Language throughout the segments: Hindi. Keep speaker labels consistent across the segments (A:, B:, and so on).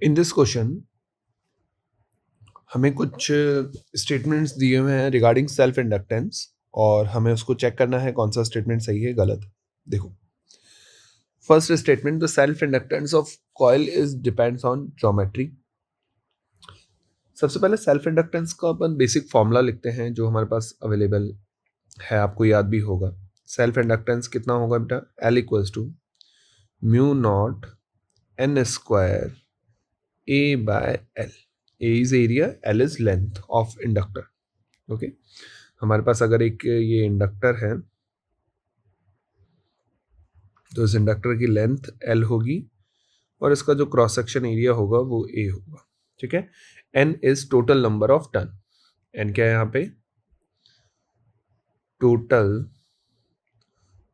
A: इन दिस क्वेश्चन हमें कुछ स्टेटमेंट्स दिए हुए हैं रिगार्डिंग सेल्फ इंडक्टेंस और हमें उसको चेक करना है कौन सा स्टेटमेंट सही है गलत। देखो, first statement, the self inductance of coil is depends on geometry. सबसे पहले सेल्फ इंडक्टेंस का अपन बेसिक फॉर्मूला लिखते हैं जो हमारे पास अवेलेबल है, आपको याद भी होगा। सेल्फ इंडक्टेंस कितना होगा बेटा? L equals to mu naught N square A by L. A is area, L is length of inductor. Okay, हमारे पास अगर एक ये इंडक्टर है तो इस इंडक्टर की लेंथ एल होगी और इसका जो क्रॉस सेक्शन एरिया होगा वो ए होगा। ठीक है, N is total number of turn. N क्या है यहाँ पे? Total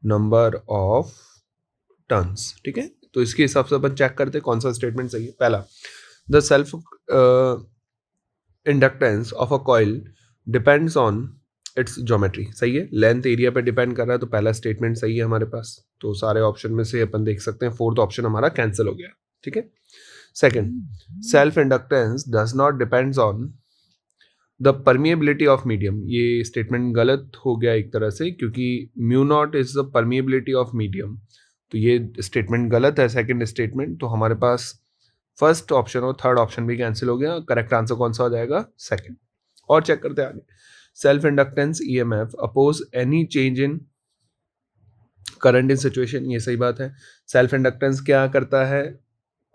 A: number of turns. ठीक है, तो इसके हिसाब से अपन चेक करते हैं कौन सा स्टेटमेंट सही है। पहला, the self inductance of a coil depends on it's geometry. सही है, लेंथ एरिया पे डिपेंड कर रहा है, तो पहला स्टेटमेंट सही है हमारे पास। तो सारे ऑप्शन में से अपन देख सकते हैं फोर्थ ऑप्शन हमारा कैंसिल हो गया। ठीक है, second, self inductance does not depends on the permeability of medium. ये स्टेटमेंट गलत हो गया एक तरह से, क्योंकि mu naught is the permeability of medium, तो ये स्टेटमेंट गलत है सेकंड स्टेटमेंट। तो हमारे पास फर्स्ट ऑप्शन और थर्ड ऑप्शन भी कैंसिल हो गया। करेक्ट आंसर कौन सा हो जाएगा? सेकंड। और चेक करते हैं आगे। Self inductance EMF oppose any change in current in situation. ये सही बात है। सेल्फ इंडक्टेंस क्या करता है?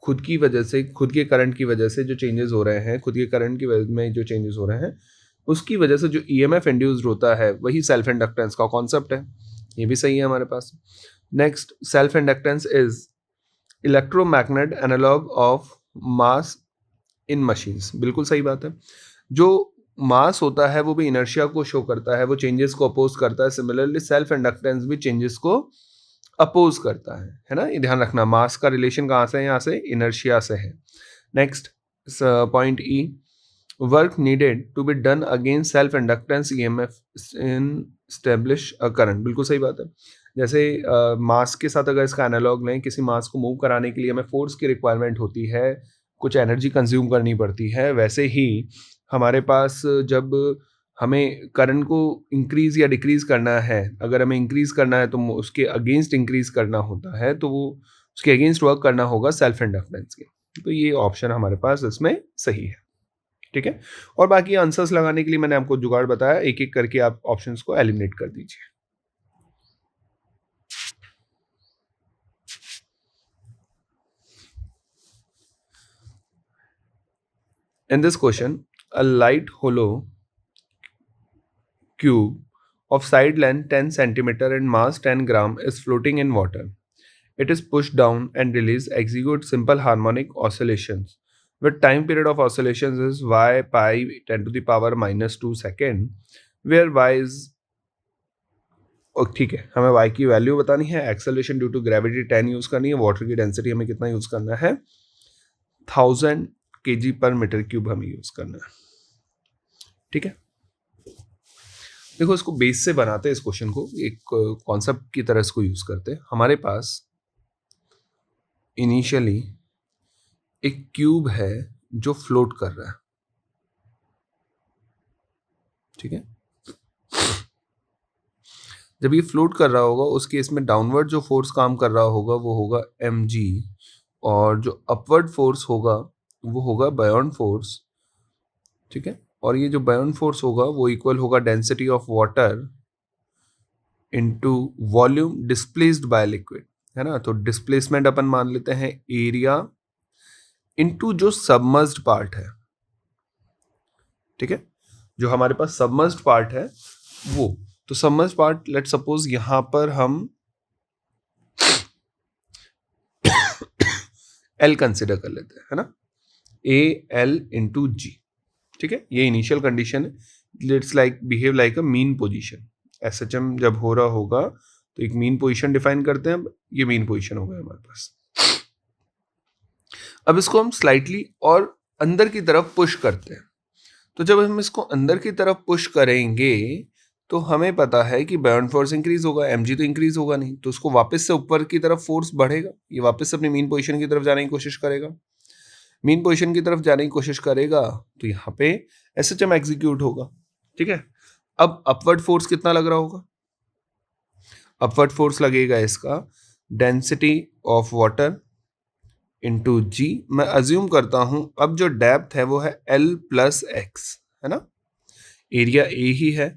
A: खुद की वजह से, खुद के करंट की वजह से जो चेंजेस हो रहे हैं, खुद के करंट की वजह में जो चेंजेस हो रहे हैं उसकी वजह से जो ईएमएफ इंड्यूस्ड होता है वही सेल्फ इंडक्टेंस का कॉन्सेप्ट है। ये भी सही है हमारे पास। Next, self inductance is electromagnet analog of mass in machines. बिल्कुल सही बात है। जो मास होता है वो भी इनर्शिया को शो करता है, वो चेंजेस को अपोज करता है। सिमिलरली सेल्फ इंडक्टेंस भी चेंजेस को अपोज करता है ना। ये ध्यान रखना, मास का रिलेशन कहाँ से है? यहाँ से इनर्शिया से है। Next point E, work needed to be done against self inductance EMF in establish a current. बिल्कुल सही बात है। जैसे मास के साथ अगर इसका एनालॉग लें, किसी मास को मूव कराने के लिए हमें फोर्स की रिक्वायरमेंट होती है, कुछ एनर्जी कंज्यूम करनी पड़ती है। वैसे ही हमारे पास जब हमें करंट को इंक्रीज या डिक्रीज करना है, अगर हमें इंक्रीज करना है तो उसके अगेंस्ट इंक्रीज करना होता है, तो वो उसके अगेंस्ट वर्क करना होगा सेल्फ इंडक्टेंस के। तो ये ऑप्शन हमारे पास इसमें सही है। ठीक है, और बाकी आंसर्स लगाने के लिए मैंने आपको जुगाड़ बताया, एक एक करके आप ऑप्शंस को एलिमिनेट कर दीजिए। In this question, a light hollow cube of side length 10 centimeter and mass 10 gram is floating in water. It is pushed down and released, execute simple harmonic oscillations with time period of oscillations is y pi 10 to the power minus 2 second, where y is ठीक है, हमें y की वैल्यू बतानी है, acceleration due to gravity 10 use करनी है, वाटर की डेंसिटी हमें कितना यूज करना है? 1000 kg पर मीटर क्यूब हमें यूज करना है। ठीक है, देखो इसको बेस से बनाते हैं, इस क्वेश्चन को एक कॉन्सेप्ट की तरह इसको यूज करते हैं। हमारे पास इनिशियली एक क्यूब है जो फ्लोट कर रहा है। ठीक है, जब ये फ्लोट कर रहा होगा उस केस में डाउनवर्ड जो फोर्स काम कर रहा होगा वो होगा mg, और जो अपवर्ड फोर्स होगा वो होगा बायोन फोर्स। ठीक है, और ये जो बायोन फोर्स होगा वो इक्वल होगा density of water into volume displaced by liquid, है ना। तो डिस्प्लेसमेंट अपन मान लेते हैं एरिया इनटू जो सबमर्ज्ड पार्ट है। ठीक है, जो हमारे पास सबमर्ज्ड पार्ट है वो, तो सबमर्ज्ड पार्ट लेट सपोज यहां पर हम L कंसिडर कर लेते हैं, है ना, AL इंटू जी। ठीक है, ये इनिशियल कंडीशन है। Let's like behave like a mean position. SHM जब हो रहा होगा तो एक मीन पोजीशन डिफाइन करते हैं। ये मीन पोजीशन हो गया हमारे पास। अब इसको हम स्लाइटली और अंदर की तरफ पुश करते हैं। तो जब हम इसको अंदर की तरफ पुश करेंगे तो हमें पता है कि बायोन फोर्स इंक्रीज होगा, mg तो इंक्रीज होगा नहीं, तो उसको वापस से ऊपर की तरफ फोर्स बढ़ेगा, ये वापस से अपनी मीन पोजीशन की तरफ जाने की कोशिश करेगा। मीन पोजीशन की तरफ जाने की कोशिश करेगा तो यहाँ पे SHM एग्जीक्यूट होगा, ठीक है। अब अपवर्ड फोर्स कितना लग रहा होगा? अपवर्ड फोर्स लगेगा इसका डेंसिटी ऑफ वाटर इंटू जी। मैं अज्यूम करता हूं अब जो डेप्थ है वो है L+X, है ना, एरिया ए ही है,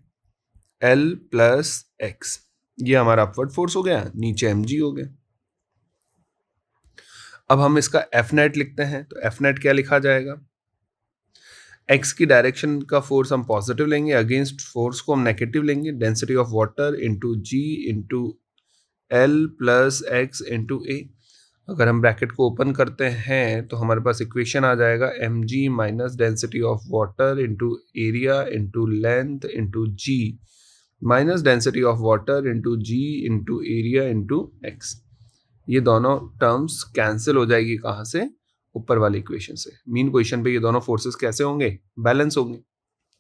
A: L+X, ये हमारा अपवर्ड फोर्स हो गया, नीचे mg हो गया। अब हम इसका एफ नेट लिखते हैं, तो एफ नेट क्या लिखा जाएगा? एक्स की डायरेक्शन का फोर्स हम पॉजिटिव लेंगे, अगेंस्ट फोर्स को हम नेगेटिव लेंगे, density of water into G into L+X into A. अगर हम ब्रैकेट को ओपन करते हैं तो हमारे पास इक्वेशन आ जाएगा mg minus density of water into area into length into G minus density of water into G into area into X. ये दोनों टर्म्स कैंसिल हो जाएगी कहाँ से? ऊपर वाली इक्वेशन से। मीन पोजीशन पे ये दोनों फोर्सेस कैसे होंगे? बैलेंस होंगे।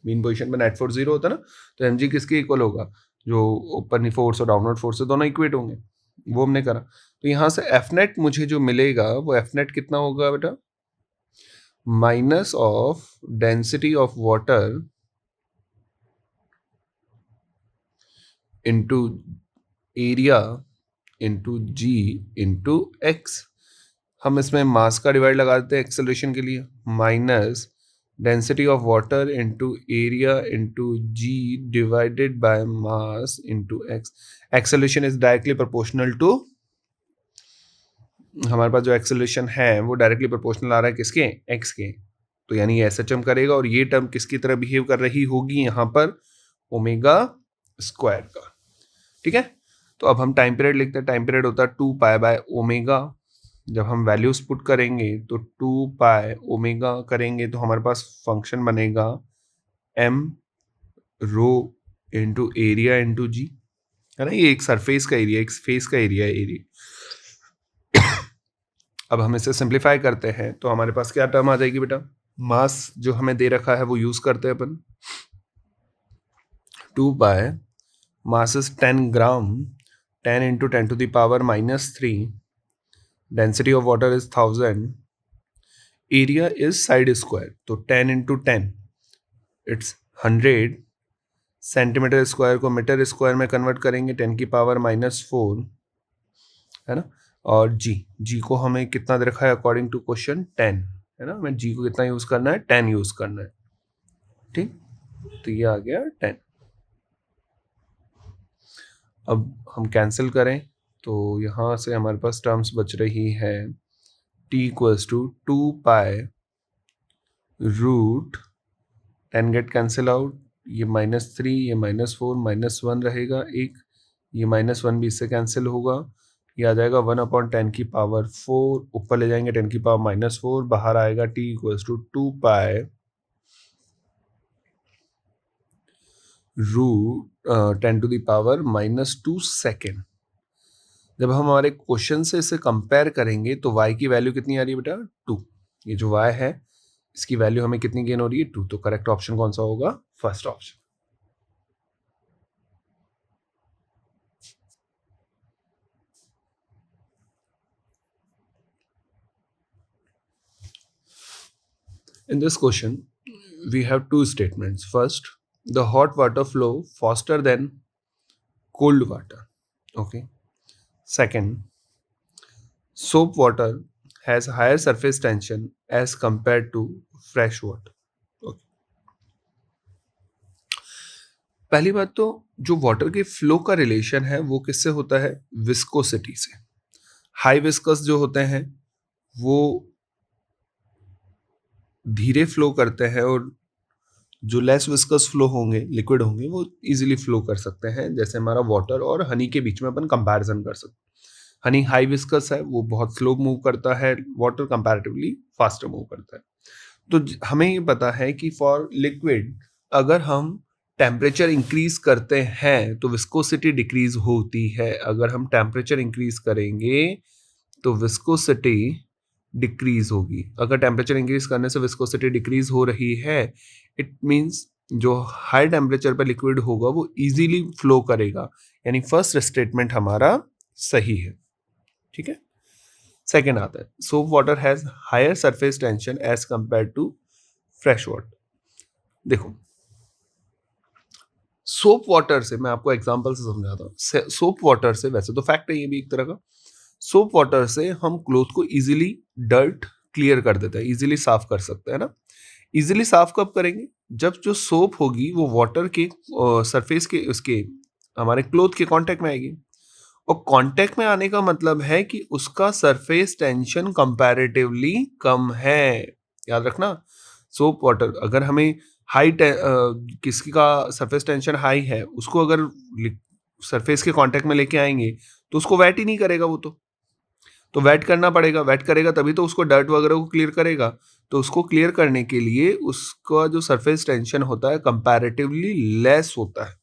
A: मीन पोजीशन पे नेट फोर्स 0 होता है ना, तो mg किसके इक्वल होगा? जो ऊपर फोर्स और डाउनवर्ड फोर्स है दोनों इक्वेट होंगे, वो हमने करा। तो यहाँ से एफ नेट मुझे जो मिलेगा वो एफ नेट कितना होगा बेटा? Minus of density of water into area into G into X. हम इसमें मास का डिवाइड लगा देते हैं एक्सेलरेशन के लिए, minus density of water into area into G divided by mass into X. Acceleration is directly proportional to, हमारे पास जो एक्सेलरेशन है वो डायरेक्टली प्रोपोर्शनल आ रहा है किसके? एक्स के। तो यानी ये SHM करेगा और ये टर्म किसकी तरह बिहेव कर रही होगी यहाँ पर? ओमेगा स्क्वायर का, ठीक है। तो अब हम टाइम पीरियड लिखते हैं, टाइम पीरियड होता है 2π/ओमेगा। जब हम वैल्यूज पुट करेंगे तो 2π करेंगे तो हमारे पास फंक्शन बनेगा m rho into area into जी, है ना। ये एक सरफेस का एरिया, एक फेस का एरिया है एरिया। अब हम इसे सिंप्लीफाई करते हैं तो हमारे पास क्या टर्म आ जाएगी बेटा? मास जो हमें दे रखा है वो यूज करते हैं अपन, 2π mass is 10 gram, 10 into 10⁻³ density of water is 1000, area is side square, तो 10 इंटू 10 इट्स 100 सेंटीमीटर स्क्वायर को मीटर स्क्वायर में कन्वर्ट करेंगे 10⁻⁻4, है ना। और जी को हमें कितना दे रखा है अकॉर्डिंग टू क्वेश्चन? 10, है ना। हमें जी को कितना यूज करना है? 10 यूज करना है, ठीक। तो ये आ गया 10। अब हम कैंसिल करें तो यहाँ से हमारे पास टर्म्स बच रही है t equals to 2π root 10 get cancel out, ये -3, ये -4, -1 रहेगा एक, ये -1 भी इससे कैंसिल होगा, ये आ जाएगा 1/10⁴, ऊपर ले जाएंगे 10⁻⁻4, बाहर आएगा t equals to 2π root 10⁻⁻2 second. जब हम हमारे क्वेश्चन से इसे कंपेयर करेंगे तो y की वैल्यू कितनी आ रही है बेटा? 2। ये जो y है इसकी वैल्यू हमें कितनी गेन हो रही है? 2। तो करेक्ट ऑप्शन कौन सा होगा? First option. In this question, we have two statements. First, the hot water flow faster than cold water. Okay. Second, soap water has higher surface tension as compared to fresh water. Okay. पहली बात तो जो वाटर के फ्लो का रिलेशन है वो किससे होता है? विस्कोसिटी से। हाई विस्कस जो होते हैं वो धीरे फ्लो करते हैं और जो लेस विस्कस फ्लो होंगे, लिक्विड होंगे, वो इजीली फ्लो कर सकते हैं। जैसे हमारा वाटर और हनी के बीच में अपन कंपैरिजन कर सकते हैं। हनी हाई विस्कस है, वो बहुत स्लो मूव करता है, वाटर कंपैरेटिवली फास्टर मूव करता है। तो हमें ये पता है कि फॉर लिक्विड अगर हम टेम्परेचर इंक्रीज करते हैं तो विस्कोसिटी डिक्रीज होती है। अगर हम टेम्परेचर इंक्रीज करेंगे तो विस्कोसिटी डिक्रीज होगी। अगर टेम्परेचर इंक्रीज करने से विस्कोसिटी डिक्रीज हो रही है, इट मीन्स जो हाई टेम्परेचर पर लिक्विड होगा वो इजीली फ्लो करेगा, यानी फर्स्ट स्टेटमेंट हमारा सही है, ठीक है। सेकेंड आता है soap water has higher surface tension as compare to fresh water. देखो सोप वाटर से, मैं आपको एग्जांपल से समझाता हूँ। सोप वाटर से, वैसे तो फैक्ट है ये भी एक तरह का, सोप वाटर से हम क्लोथ को इजीली डर्ट क्लियर कर देते हैं, इजीली साफ कर सकते हैं ना। इजीली साफ कब करेंगे? जब जो सोप होगी वो वाटर के सरफेस के उसके हमारे क्लोथ के कांटेक्ट में आएगी, और कांटेक्ट में आने का मतलब है कि उसका सरफेस टेंशन कंपैरेटिवली कम है। याद रखना, सोप वाटर अगर हमें किसी का सरफेस टेंशन हाई है, उसको अगर सरफेस के कांटेक्ट में लेके आएंगे तो उसको वेट ही नहीं करेगा, वो तो वेट करना पड़ेगा। वेट करेगा तभी तो उसको डर्ट वगैरह को क्लियर करेगा। तो उसको क्लियर करने के लिए उसका जो सरफेस टेंशन होता है कंपैरेटिवली लेस होता है।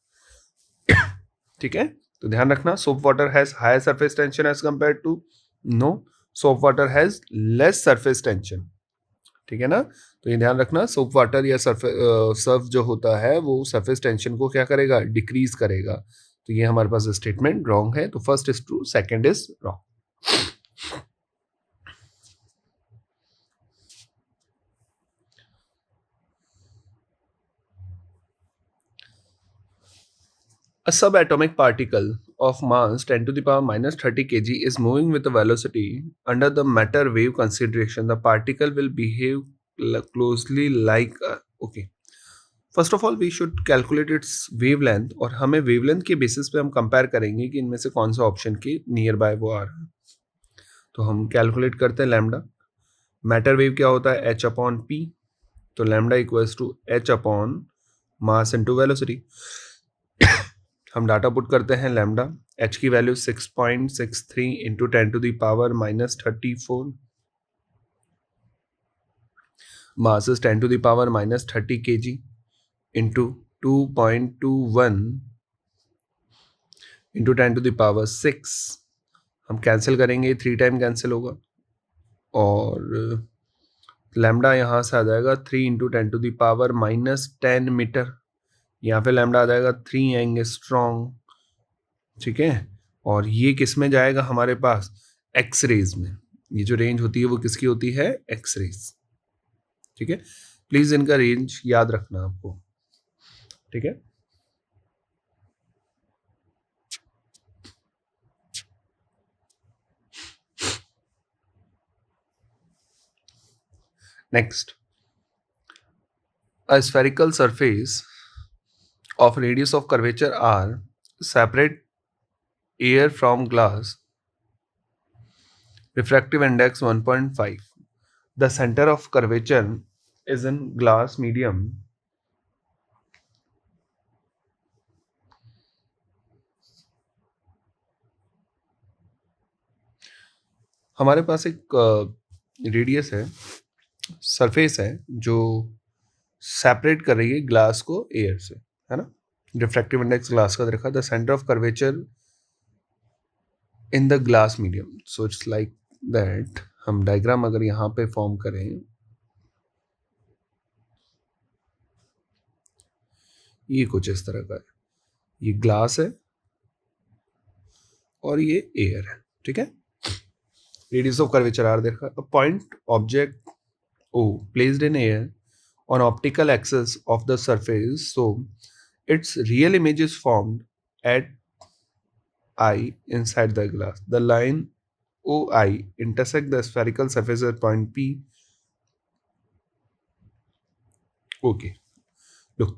A: ठीक है, तो ध्यान रखना, soap water has higher surface tension as compare to, no, soap water has less surface tension. ठीक है ना, तो ये ध्यान रखना, सोप वाटर या सर्फ जो होता है वो सरफेस टेंशन को क्या करेगा? डिक्रीज करेगा। तो ये हमारे पास स्टेटमेंट रॉन्ग है, तो first is true, second is wrong. A subatomic particle of mass 10 to the power minus 30 kg is moving with a velocity under the matter wave consideration. The particle will behave closely like okay. First of all we should calculate its wavelength, और हमें वेवलेंथ के बेसिस पे हम कंपेयर करेंगे कि इनमें से कौन सा ऑप्शन के नियर बाय वो आ रहा है। तो हम कैलकुलेट करते हैं लैम्डा। मैटर वेव क्या होता है? H upon P. तो lambda equals to H upon mass into velocity. हम डाटा पुट करते हैं लैम्डा, एच की value 6.63 into 10 to the power minus 34, mass is 10 to the power minus 30 kg into 2.21 into 10 to the power 6। हम कैंसिल करेंगे, 3 टाइम कैंसिल होगा, और लैम्डा यहाँ से आ जाएगा 3 into 10 to the power minus 10 metre. यहाँ पे लैम्डा आ जाएगा 3 एंगस्ट्रॉम। ठीक है, और ये किस में जाएगा हमारे पास? एक्स रेज में। ये जो रेंज होती है वो किसकी होती है? X rays. ठीक है, प्लीज इनका रेंज याद रखना आपको। ठीक है, next, a spherical surface of radius of curvature r separate air from glass, refractive index 1.5, the center of curvature is in glass medium, हमारे पास एक रेडियस है, सरफेस है जो सेपरेट कर रही है ग्लास को एयर से, है ना। रिफ्रैक्टिव इंडेक्स ग्लास का देखा, the centre of curvature in the glass medium. So it's like that. हम डायग्राम अगर यहाँ पे फॉर्म करें, ये कुछ इस तरह का है, ये ग्लास है और ये एयर है। ठीक है, रेडियस ऑफ कर्वेचर आर देखा, a point object O placed in air on optical axis of the surface, so its real image is formed at I inside the glass. The line OI intersect the spherical surface at point P. Okay, look,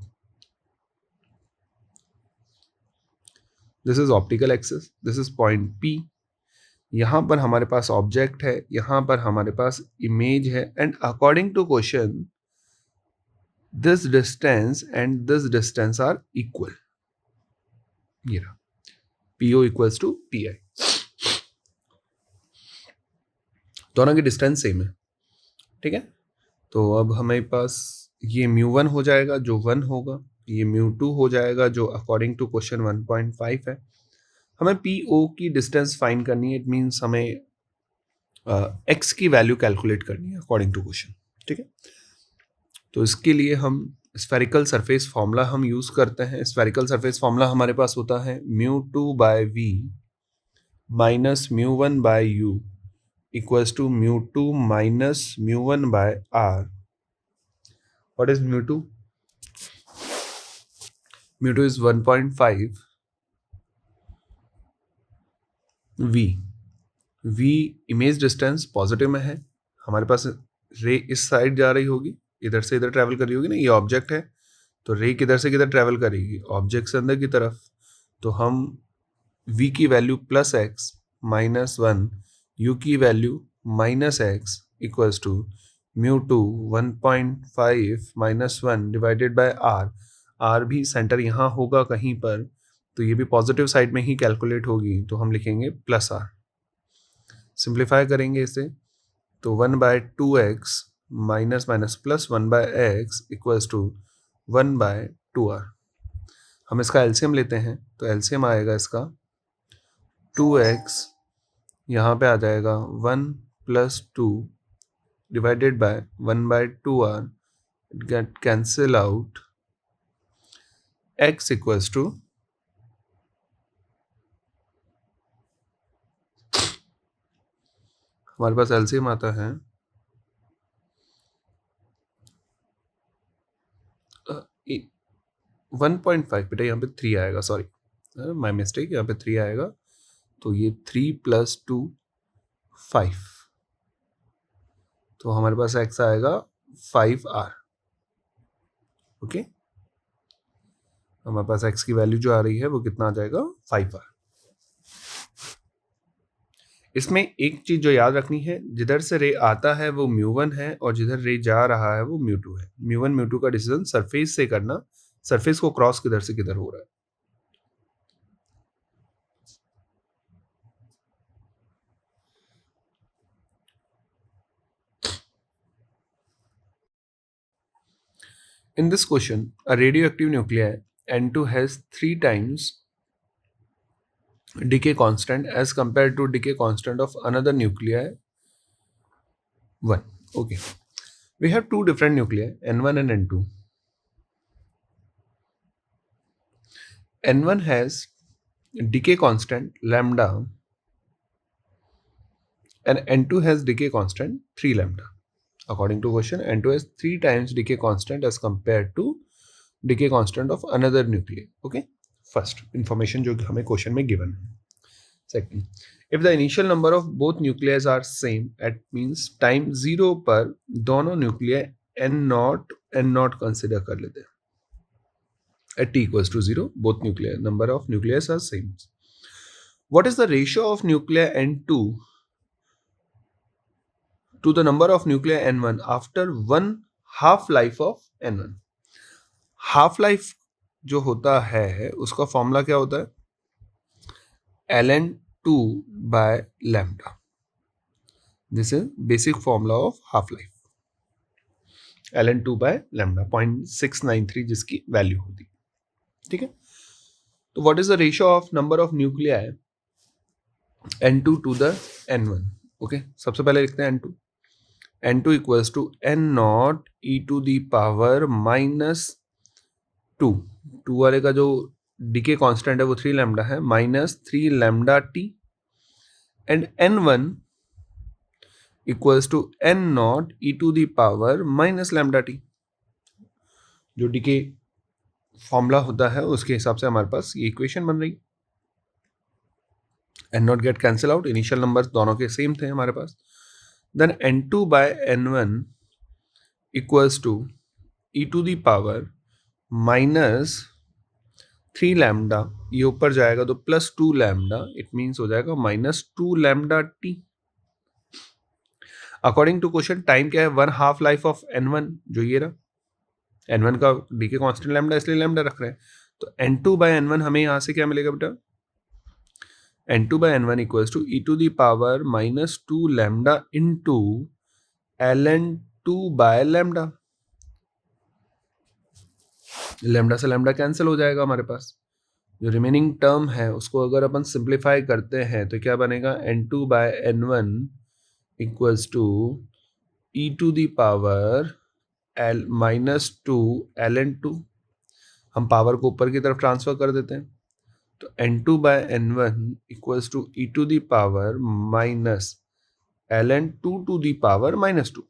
A: this is optical axis, this is point P. यहाँ पर हमारे पास ऑब्जेक्ट है, यहाँ पर हमारे पास इमेज है, and according to question this distance and this distance are equal. ये रहा, PO equals to PI, दोनों की डिस्टेंस सेम है। ठीक है, तो अब हमारे पास ये μ1 हो जाएगा जो 1 होगा, ये μ2 हो जाएगा जो अकॉर्डिंग टू क्वेश्चन 1.5 है। हमें PO की डिस्टेंस फाइंड करनी है, इट मीन्स हमें x की वैल्यू कैलकुलेट करनी है अकॉर्डिंग टू क्वेश्चन। ठीक है, तो इसके लिए हम स्फेरिकल सरफेस फॉर्मूला हम यूज करते हैं। स्फेरिकल सरफेस फॉर्मूला हमारे पास होता है μ2 by v minus μ1 by u equals to mu2 minus mu1 by r. What is mu2? mu2 is 1.5 v. v image distance positive में है, हमारे पास रे इस साइड जा रही होगी, इधर से इधर ट्रैवल कर रही होगी ना, ये ऑब्जेक्ट है, तो रे किधर से किधर ट्रैवल करेगी, ऑब्जेक्ट से अंदर की तरफ। तो हम v की value plus X minus 1, u की value minus X equals to mu2 1.5 minus 1 divided by r भी सेंटर यहाँ होगा कहीं पर, तो ये भी पॉजिटिव साइड में ही कैलकुलेट होगी, तो हम लिखेंगे प्लस r। सिंप्लीफाई करेंगे इसे तो 1/2x minus minus plus 1/x equals to 1/2r। हम इसका एलसीएम लेते हैं तो एलसीएम आएगा इसका 2x, यहाँ पे आ जाएगा 1 + 2 divided by 1/2r, get cancel out, x equals to हमारे पास एलसीएम आता है 1.5, बेटा यहाँ पे 3 आएगा, सॉरी माई मिस्टेक, यहाँ पे 3 आएगा, तो ये 3 + 2 5, तो हमारे पास x आएगा 5r। ओके, हमारे पास x की वैल्यू जो आ रही है वो कितना आ जाएगा 5r। इसमें एक चीज जो याद रखनी है, जिधर से रे आता है वो mu1 है और जिधर रे जा रहा है वो mu2 है। mu1 mu2 का डिसीजन सरफेस से करना, सरफेस को क्रॉस किधर से किधर हो रहा है। In this question, a radioactive nuclei N2 has 3 times decay constant as compared to decay constant of another nuclei 1. Okay, we have two different nuclei N1 and N2. N1 has decay constant lambda and N2 has decay constant 3 lambda. According to question, N2 has 3 times decay constant as compared to decay constant of another nuclei. Okay, first information जो हमें question में given है. Second, if the initial number of both nuclei are same, at means time 0 पर दोनों nuclei n0 consider कर लेते हैं. At t equals to 0, both nuclei number of nuclei are same. What is the ratio of nuclei n2 to the number of nuclei n1 after one half life of n1? Half life जो होता है उसका फॉर्मूला क्या होता है, ln2 by lambda. This is basic formula of half life, ln2 by lambda 0.693 जिसकी वैल्यू होती है. ठीक है, तो what is the ratio of number of nuclei n2 to the n1. Okay, सबसे पहले लिखते हैं n2 equals to n0 e to the power -2 वाले का जो डीके कांस्टेंट है वो 3 लैम्डा है, -3 lambda T, and n1 equals to n0 e to the power minus lambda T. जो डीके फॉर्मूला होता है उसके हिसाब से हमारे पास ये इक्वेशन बन रही. n0 get cancel out, initial numbers दोनों के सेम थे हमारे पास. Then n2 by n1 equals to e to the power -3 lambda, ये ऊपर जाएगा तो +2 लैम्डा, इट मीन्स हो जाएगा -2 lambda T. According to question time क्या है, 1 हाफ लाइफ ऑफ n1 जो ये रहा, n1 का डीके कांस्टेंट लैम्डा इसलिए लैम्डा रख रहे हैं, तो n2 बाय n1 हमें यहां से क्या मिलेगा बेटा, n2 by n1 equals to e to the power -2 lambda into ln2 by lambda. Lambda से लैम्डा कैंसिल हो जाएगा, हमारे पास जो रिमेनिंग टर्म है उसको अगर अपन सिंप्लीफाई करते हैं तो क्या बनेगा, n2 by n1 equals to e to the power -2 ln2. हम पावर को ऊपर की तरफ ट्रांसफर कर देते हैं, तो n2 by n1 equals to e to the power ln 2 to the power -2,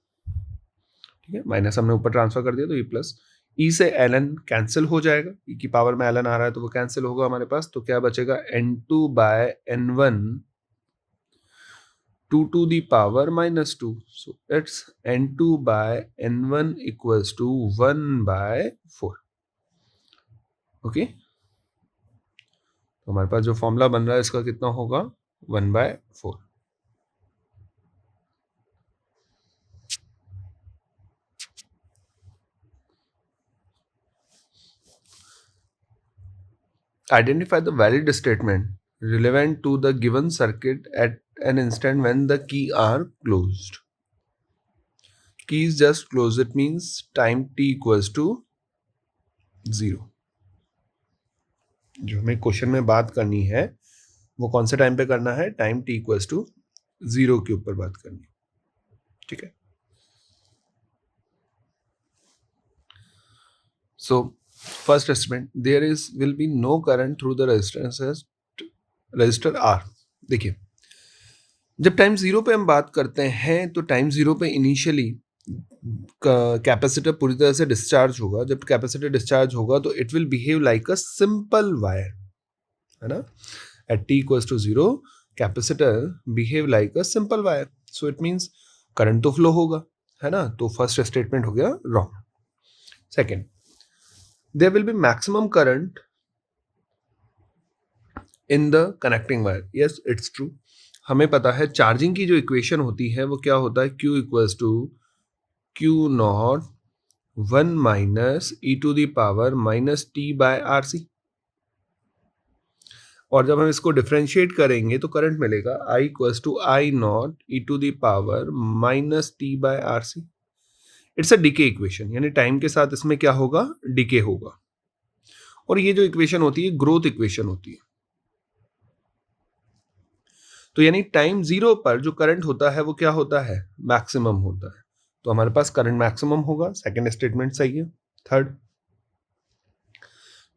A: ठीक है, माइनस हमने ऊपर ट्रांसफर कर दिया तो ये प्लस ई से ln कैंसिल हो जाएगा, ई की पावर में ln आ रहा है तो वो कैंसिल होगा हमारे पास, तो क्या बचेगा n2 by n1 2 to the power -2, so it's n2 by n1 equals to 1 by 4. Okay, तो हमारे पास जो फॉर्मूला बन रहा है इसका कितना होगा 1 by 4. Identify the valid statement relevant to the given circuit at an instant when the key are closed. Keys just close, it means time t equals to 0. जो हमें क्वेश्चन में बात करनी है वो कौन से टाइम पे करना है, टाइम t इक्वल्स टू 0 के ऊपर बात करनी है, ठीक है. So first statement, there is will be no current through the resistor R. देखिए, जब टाइम 0 पे हम बात करते हैं तो टाइम 0 पे इनिशियली कैपेसिटर पूरी तरह से डिस्चार्ज होगा. जब कैपेसिटर डिस्चार्ज होगा तो it will behave like a simple wire, है ना. At t equals to 0 capacitor behave like a simple wire, so it means current तो फ्लो होगा, है ना. तो फर्स्ट स्टेटमेंट हो गया wrong. Second, there will be maximum current in the connecting wire. Yes, it's true. हमें पता है चार्जिंग की जो इक्वेशन होती है वो क्या होता है, Q equals to Q naught 1 minus e to the power minus t by R C. और जब हम इसको डिफ्रेंशिएट करेंगे तो करंट मिलेगा I equals to I naught e to the power minus t by R C. It's a decay equation, यानी टाइम के साथ इसमें क्या होगा, डीके होगा. और ये जो इक्वेशन होती है ग्रोथ इक्वेशन होती है. तो यानी टाइम 0 पर जो करंट होता है वो क्या होता है, मैक्सिमम होता है. तो हमारे पास करंट मैक्सिमम होगा. सेकेंड स्टेटमेंट सही है. Third,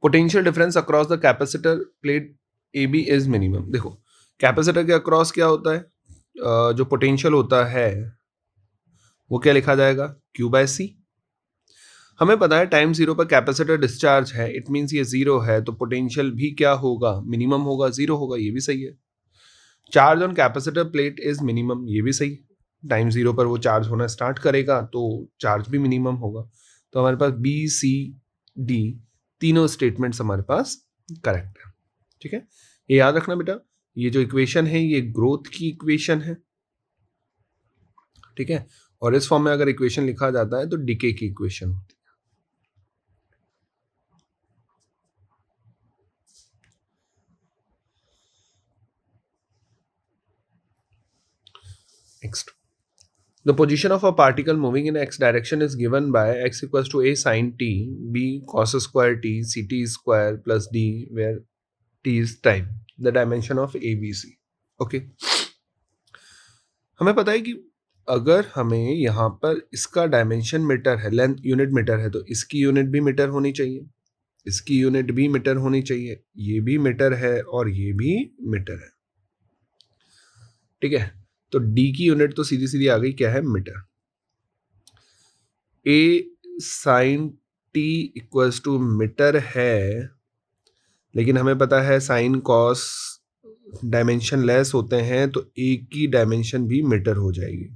A: potential difference across the capacitor plate A B is minimum. देखो, कैपेसिटर के अक्रॉस क्या होता है, जो पोटेंशियल होता है वो क्या लिखा जाएगा, Q बाय सी. हमें पता है टाइम 0 पर कैपेसिटर डिस्चार्ज है, इट मीन्स ये 0 है तो पोटेंशियल भी क्या होगा, मिनिमम होगा, 0 होगा. ये भी सही है. Charge on capacitor plate is minimum, ये भी सही. टाइम 0 पर वो चार्ज होना स्टार्ट करेगा तो चार्ज भी मिनिमम होगा. तो हमारे पास बी सी डी तीनों स्टेटमेंट्स हमारे पास करेक्ट है, ठीक है. ये याद रखना बेटा, ये जो इक्वेशन है ये ग्रोथ की इक्वेशन है, ठीक है. और इस फॉर्म में अगर इक्वेशन लिखा जाता है तो डीके की इक्वेशन होती है. Next, the position of a particle moving in x direction is given by x equals to a sin t, b cos square t, ct square plus d, where t is time, the dimension of a b c. Okay, हमें पता है कि अगर हमें यहाँ पर इसका डायमेंशन मीटर है, लेंथ यूनिट मीटर है, तो इसकी यूनिट भी मीटर होनी चाहिए, इसकी यूनिट भी मीटर होनी चाहिए, ये भी मीटर है और ये भी मीटर है, ठीक है. तो d की यूनिट तो सीधी सीधी आ गई, क्या है, metre. a sine t equals to metre है, लेकिन हमें पता है साइन कॉस डायमेंशन लेस होते हैं तो a की डायमेंशन भी मीटर हो जाएगी.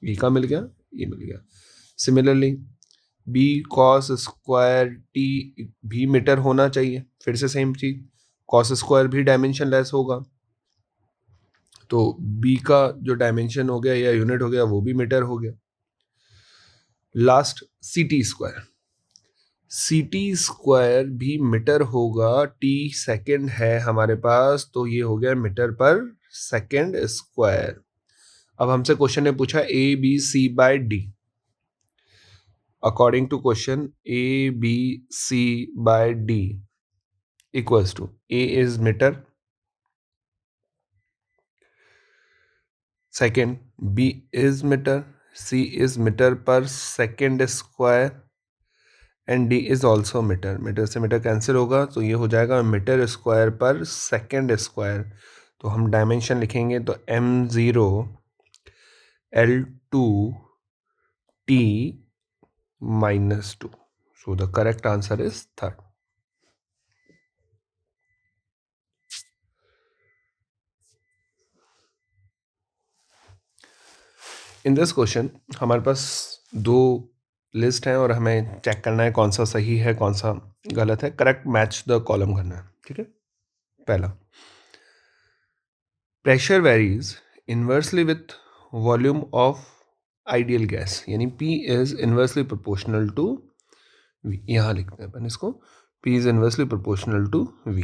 A: ए का मिल गया, ये मिल गया. Similarly b cos square t भी मीटर होना चाहिए, फिर से सेम चीज, कॉस स्क्वायर भी डायमेंशन लेस होगा तो b का जो डायमेंशन हो गया या यूनिट हो गया वो भी मीटर हो गया. Last ct square, ct square भी मीटर होगा, t सेकेंड है हमारे पास तो ये हो गया मीटर पर सेकेंड स्क्वायर. अब हमसे क्वेश्चन ने पूछा a b c by d. According to question a b c by d equals to a is metre, second b is meter, c is meter per second square and d is also meter. Metre से मीटर कैंसिल होगा तो ये हो जाएगा मीटर स्क्वायर पर सेकेंड स्क्वायर. तो हम डायमेंशन लिखेंगे तो m0 L2 T minus 2. So the correct answer is third. In this question हमारे पास दो लिस्ट हैं और हमें चेक करना है कौन सा सही है कौन सा गलत है. करेक्ट मैच द कॉलम करना है. ठीक है. पहला, pressure varies inversely with volume of ideal gas, यानी P is inversely proportional to V. यहाँ लिखते हैं अपन इसको, P is inversely proportional to V.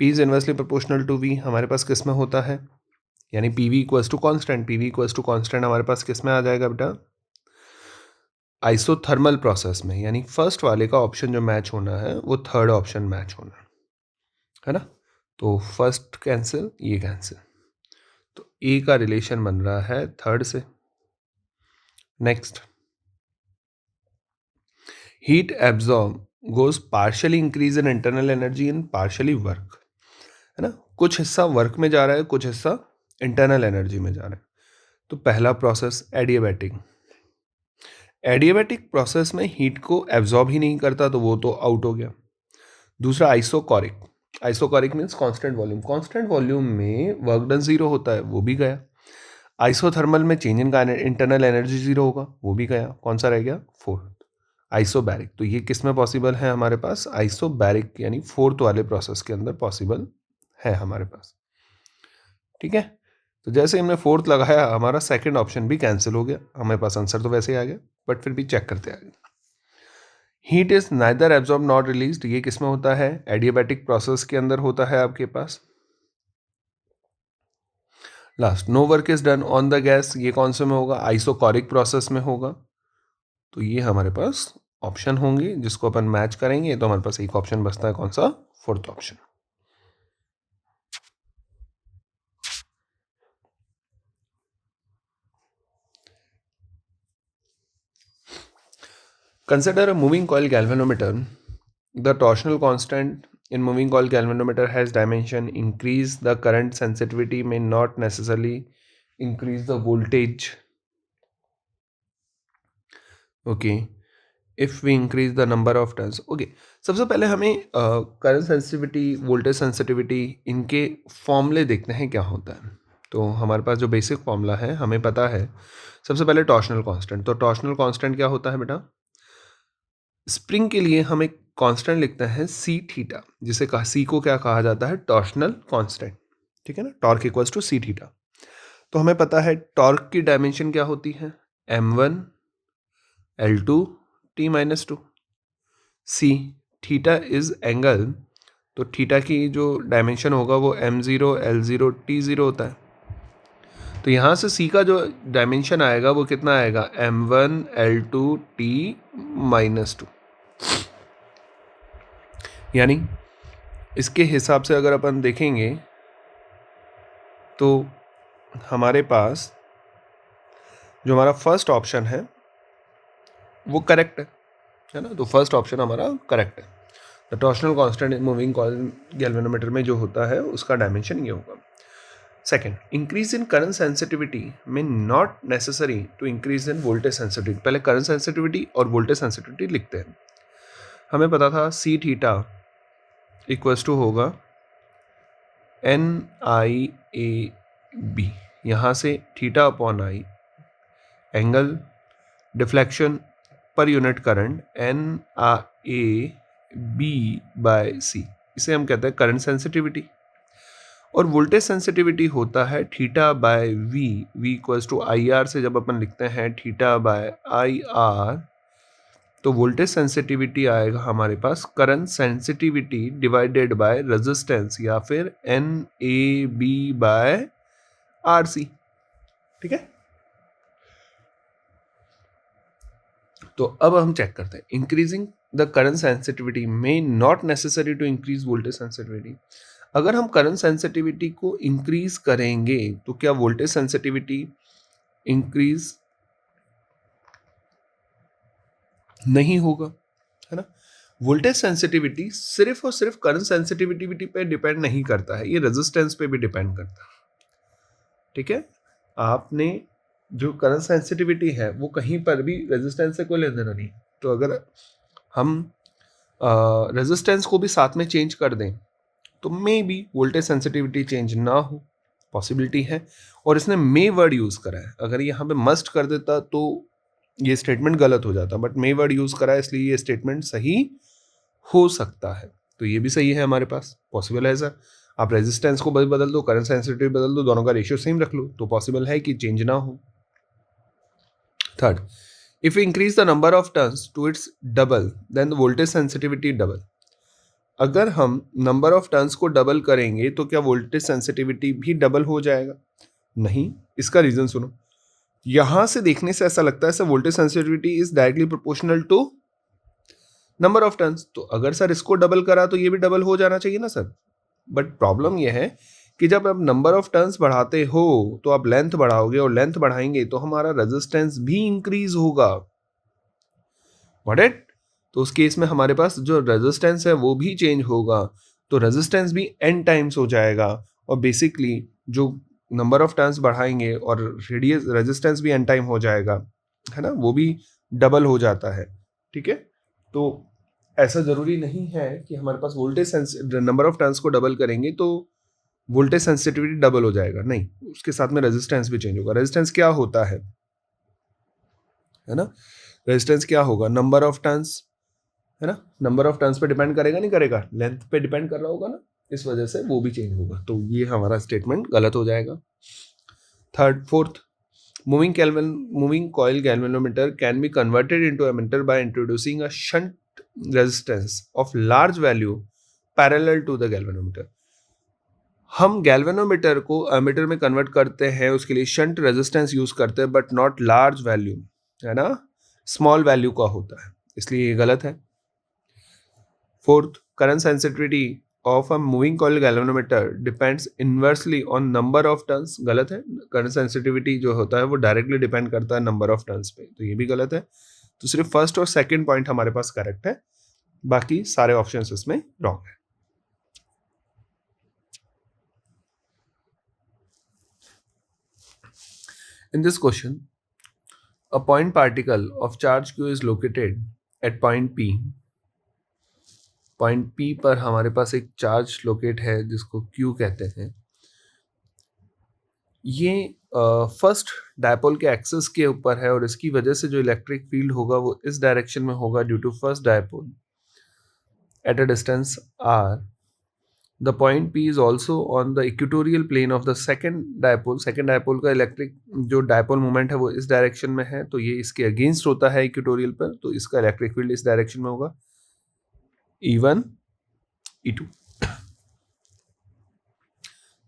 A: P is inversely proportional to V हमारे पास किस में होता है, यानी PV equals to constant. PV equals to constant हमारे पास किस में आ जाएगा बेटा, आइसोथर्मल प्रोसेस में. यानी फर्स्ट वाले का ऑप्शन जो मैच होना है वो थर्ड ऑप्शन मैच होना है ना. तो फर्स्ट कैंसिल, ये कैंसिल, तो ए का रिलेशन बन रहा है थर्ड से. Next, heat absorb goes partially increase in internal energy and partially work, है ना. कुछ हिस्सा वर्क में जा रहा है, कुछ हिस्सा इंटरनल एनर्जी में जा रहा है. तो पहला प्रोसेस एडियाबैटिक. एडियाबैटिक प्रोसेस में हीट को एब्जॉर्ब ही नहीं करता तो वो तो आउट हो गया. दूसरा isochoric. Isochoric means constant volume. Constant volume में वर्क डन जीरो होता है, वो भी गया. आइसोथर्मल में change in internal energy zero होगा, वो भी गया. कौन सा रह गया, फोर्थ, आइसोबैरिक. तो ये किस में पॉसिबल है हमारे पास, आइसोबैरिक यानी फोर्थ वाले प्रोसेस के अंदर पॉसिबल है हमारे पास. ठीक है. तो जैसे हमने फोर्थ लगाया हमारा सेकंड ऑप्शन भी कैंसिल हो गया. हमारे पास आंसर तो वैसे ही आ गया, बट फिर भी चेक करते आगे. Heat is neither absorb not released, ये किस में होता है, एडियाबैटिक प्रोसेस के अंदर होता है आपके पास. Last, no work is done on the gas, ये कौन से में होगा, आइसोकोरिक प्रोसेस में होगा. तो ये हमारे पास ऑप्शन होंगे जिसको अपन मैच करेंगे. तो हमारे पास एक ऑप्शन बचता है, कौन सा, fourth option. Consider a moving coil galvanometer. The torsional constant in moving coil galvanometer has dimension. Increase the current sensitivity may not necessarily increase the voltage. Okay. If we increase the number of turns. Okay. सबसे पहले हमें करंट सेंसिटिविटी, वोल्टेज सेंसिटिविटी, इनके फॉर्मूले देखते हैं क्या होता है. तो हमारे पास जो बेसिक फॉर्मूला है हमें पता है. सबसे पहले टॉर्शनल कांस्टेंट. तो टॉर्शनल कांस्टेंट क्या होता है बेटा, स्प्रिंग के लिए हम एक कांस्टेंट लिखते हैं सी थीटा, जिसे कहा, सी को क्या कहा जाता है, टॉर्शनल कांस्टेंट. ठीक है ना. Torque equals to C theta. तो हमें पता है टॉर्क की डायमेंशन क्या होती है, m1 L2 T minus 2. C, theta is angle, तो थीटा की जो डायमेंशन होगा वो m0 L0 T0 होता है. तो यहाँ से सी का जो डायमेंशन आएगा वो कितना आएगा, m1 L2 T minus 2. यानी इसके हिसाब से अगर अपन देखेंगे तो हमारे पास जो हमारा फर्स्ट ऑप्शन है वो करेक्ट है ना. तो फर्स्ट ऑप्शन हमारा करेक्ट है. The torsional constant in moving coil galvanometer में जो होता है उसका डायमेंशन ये होगा. Second, increase in current sensitivity में not necessary to increase in voltage sensitivity. पहले करंट सेंसिटिविटी और वोल्टेज सेंसिटिविटी लिखते हैं. हमें पता था सी थीटा इक्वल्स टू होगा NIAB. यहाँ से theta upon I, angle, deflection पर यूनिट करंट NIAB/C, इसे हम कहते हैं करंट सेंसिटिविटी. और वोल्टेज सेंसिटिविटी होता है theta by V. V equals to IR से जब अपन लिखते हैं थीटा बाय IR, तो वोल्टेज सेंसिटिविटी आएगा हमारे पास current sensitivity divided by resistance, या फिर NAB/RC. ठीक है. तो अब हम चेक करते हैं. इंक्रीजिंग द करंट सेंसिटिविटी में not necessary to increase voltage sensitivity. अगर हम करंट सेंसिटिविटी को इंक्रीज करेंगे तो क्या वोल्टेज सेंसिटिविटी इंक्रीज नहीं होगा, है ना. वोल्टेज सेंसिटिविटी सिर्फ और सिर्फ करंट सेंसिटिविटी पे डिपेंड नहीं करता है, ये रेजिस्टेंस पे भी डिपेंड करता है. ठीक है. आपने जो करंट सेंसिटिविटी है वो कहीं पर भी रेजिस्टेंस से कोई लेना देना नहीं। तो अगर हम रेजिस्टेंस को भी साथ में चेंज कर दें तो may be voltage sensitivity change ना हो, पॉसिबिलिटी है। और इसने मे वर्ड यूज़ करा है, अगर यहाँ पे मस्ट कर देता तो ये स्टेटमेंट गलत हो जाता, बट मे वर्ड यूज़ करा है इसलिए ये स्टेटमेंट सही हो सकता है। तो ये भी सही है हमारे पास, पॉसिबल है सर। आप रेजिस्टेंस को बदल दो, करंट सेंसिटिविटी बदल दो, दोनों का रेशियो सेम रख लो तो पॉसिबल है कि चेंज ना हो। Third, if increase the number of turns to its double then the voltage sensitivity double. अगर हम नंबर ऑफ टर्न्स को डबल करेंगे तो क्या वोल्टेज सेंसिटिविटी भी डबल हो जाएगा? नहीं। इसका रीजन सुनो, यहां से देखने से ऐसा लगता है sir voltage sensitivity is directly proportional to number of turns, तो अगर सर इसको डबल करा तो ये भी डबल हो जाना चाहिए ना सर। बट प्रॉब्लम यह है कि जब आप नंबर ऑफ टर्न्स बढ़ाते हो तो आप लेंथ बढ़ाओगे, और लेंथ बढ़ाएंगे तो हमारा रेजिस्टेंस भी इंक्रीज होगा। What it? तो उस केस में हमारे पास जो रेजिस्टेंस है वो भी चेंज होगा, तो रेजिस्टेंस भी n टाइम्स हो जाएगा, और बेसिकली जो नंबर ऑफ टर्न्स बढ़ाएंगे और रेडियस रेजिस्टेंस भी n टाइम हो जाएगा, है ना, वो भी डबल हो जाता है। ठीक है, तो ऐसा जरूरी नहीं है कि हमारे पास वोल्टेज नंबर ऑफ टर्न्स को डबल करेंगे तो वोल्टेज सेंसिटिविटी डबल हो जाएगा, नहीं, उसके साथ में रेजिस्टेंस भी चेंज होगा। रेजिस्टेंस क्या होता है ना, रेजिस्टेंस क्या होगा, नंबर ऑफ टर्न्स, है ना, नंबर ऑफ टर्न्स पे डिपेंड करेगा, नहीं करेगा, लेंथ पे डिपेंड कर रहा होगा ना, इस वजह से वो भी चेंज होगा, तो ये हमारा स्टेटमेंट गलत हो जाएगा। Third, fourth, moving coil galvanometer can be converted into ammeter by introducing a shunt resistance of large value parallel to the galvanometer. हम गैल्वेनोमीटर को एमीटर में कन्वर्ट करते हैं, उसके लिए शंट रेजिस्टेंस यूज करते हैं, बट नॉट लार्ज वैल्यू, है ना, स्मॉल वैल्यू का होता है, इसलिए ये गलत है। Fourth, current sensitivity of a moving coil galvanometer depends inversely on number of turns, गलत है। करंट सेंसिटिविटी जो होता है वो डायरेक्टली डिपेंड करता है नंबर ऑफ टर्न्स पे, तो ये भी गलत है। तो सिर्फ फर्स्ट और सेकंड पॉइंट हमारे पास करेक्ट है, बाकी सारे ऑप्शंस इसमें रॉन्ग है। In this question, a point particle of charge q is located at point P. Point P पर हमारे पास एक चार्ज लोकेट है जिसको Q कहते हैं। ये फर्स्ट डायपोल के एक्सिस के ऊपर है, और इसकी वजह से जो इलेक्ट्रिक फील्ड होगा वो इस डायरेक्शन में होगा due to first dipole at a distance r. The point P is also on the equatorial plane of the second dipole. Second dipole का इलेक्ट्रिक जो डायपोल मोमेंट है वो इस डायरेक्शन में है, तो ये इसके अगेंस्ट होता है इक्वेटोरियल पर, तो इसका इलेक्ट्रिक फील्ड इस डायरेक्शन में होगा, E1 E2.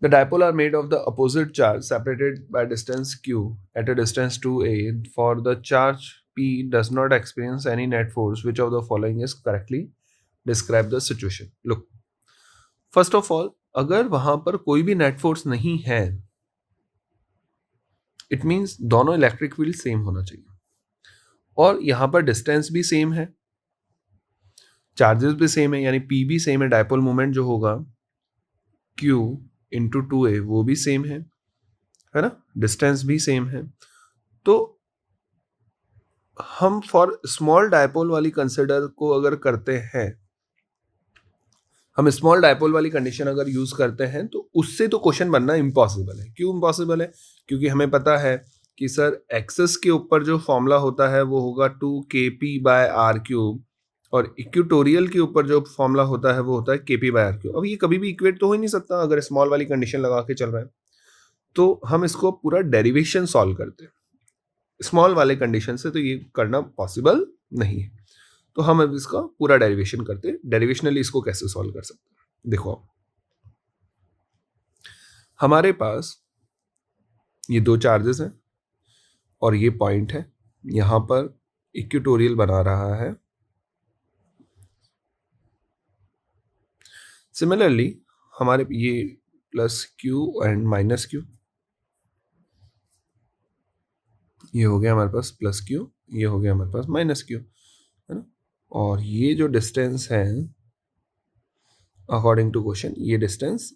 A: The dipole are made of the opposite charge separated by distance q at a distance 2a. For the charge P does not experience any net force. Which of the following is correctly describe the situation? Look, first of all, अगर वहां पर कोई भी नेट फोर्स नहीं है, इट मीन्स दोनों इलेक्ट्रिक फील्ड सेम होना चाहिए, और यहां पर डिस्टेंस भी सेम है, चार्जेस भी सेम है, यानी P भी सेम है, डायपोल मोमेंट जो होगा Q इंटू 2a वो भी सेम है ना, डिस्टेंस भी सेम है। तो हम फॉर स्मॉल डायपोल वाली कंसिडर को अगर करते हैं, हम स्मॉल डायपोल वाली कंडीशन अगर यूज करते हैं, तो उससे तो क्वेश्चन बनना इम्पॉसिबल है। क्यों इम्पॉसिबल है? क्योंकि हमें पता है कि सर एक्सेस के ऊपर जो फॉर्मूला होता है वो होगा 2kp/r³, और इक्वेटोरियल के ऊपर जो फॉर्मूला होता है वो होता है kp/r³। अब ये कभी भी इक्वेट तो हो ही नहीं सकता अगर स्मॉल वाली कंडीशन लगा के चल रहा है, तो हम इसको पूरा डेरिवेशन सॉल्व करते हैं स्मॉल वाले कंडीशन से, तो ये करना पॉसिबल नहीं है। तो हम अब इसका पूरा डेरिवेशन करते हैं। डेरिवेशनली इसको कैसे सॉल्व कर सकते हैं, देखो, हमारे पास ये दो चार्जेस हैं और ये पॉइंट है, यहां पर इक्वेटोरियल बना रहा है। सिमिलरली हमारे ये plus Q and minus Q, ये हो गया हमारे पास प्लस क्यू, ये हो गया हमारे पास माइनस क्यू, है ना, और ये जो डिस्टेंस है अकॉर्डिंग टू क्वेश्चन, ये डिस्टेंस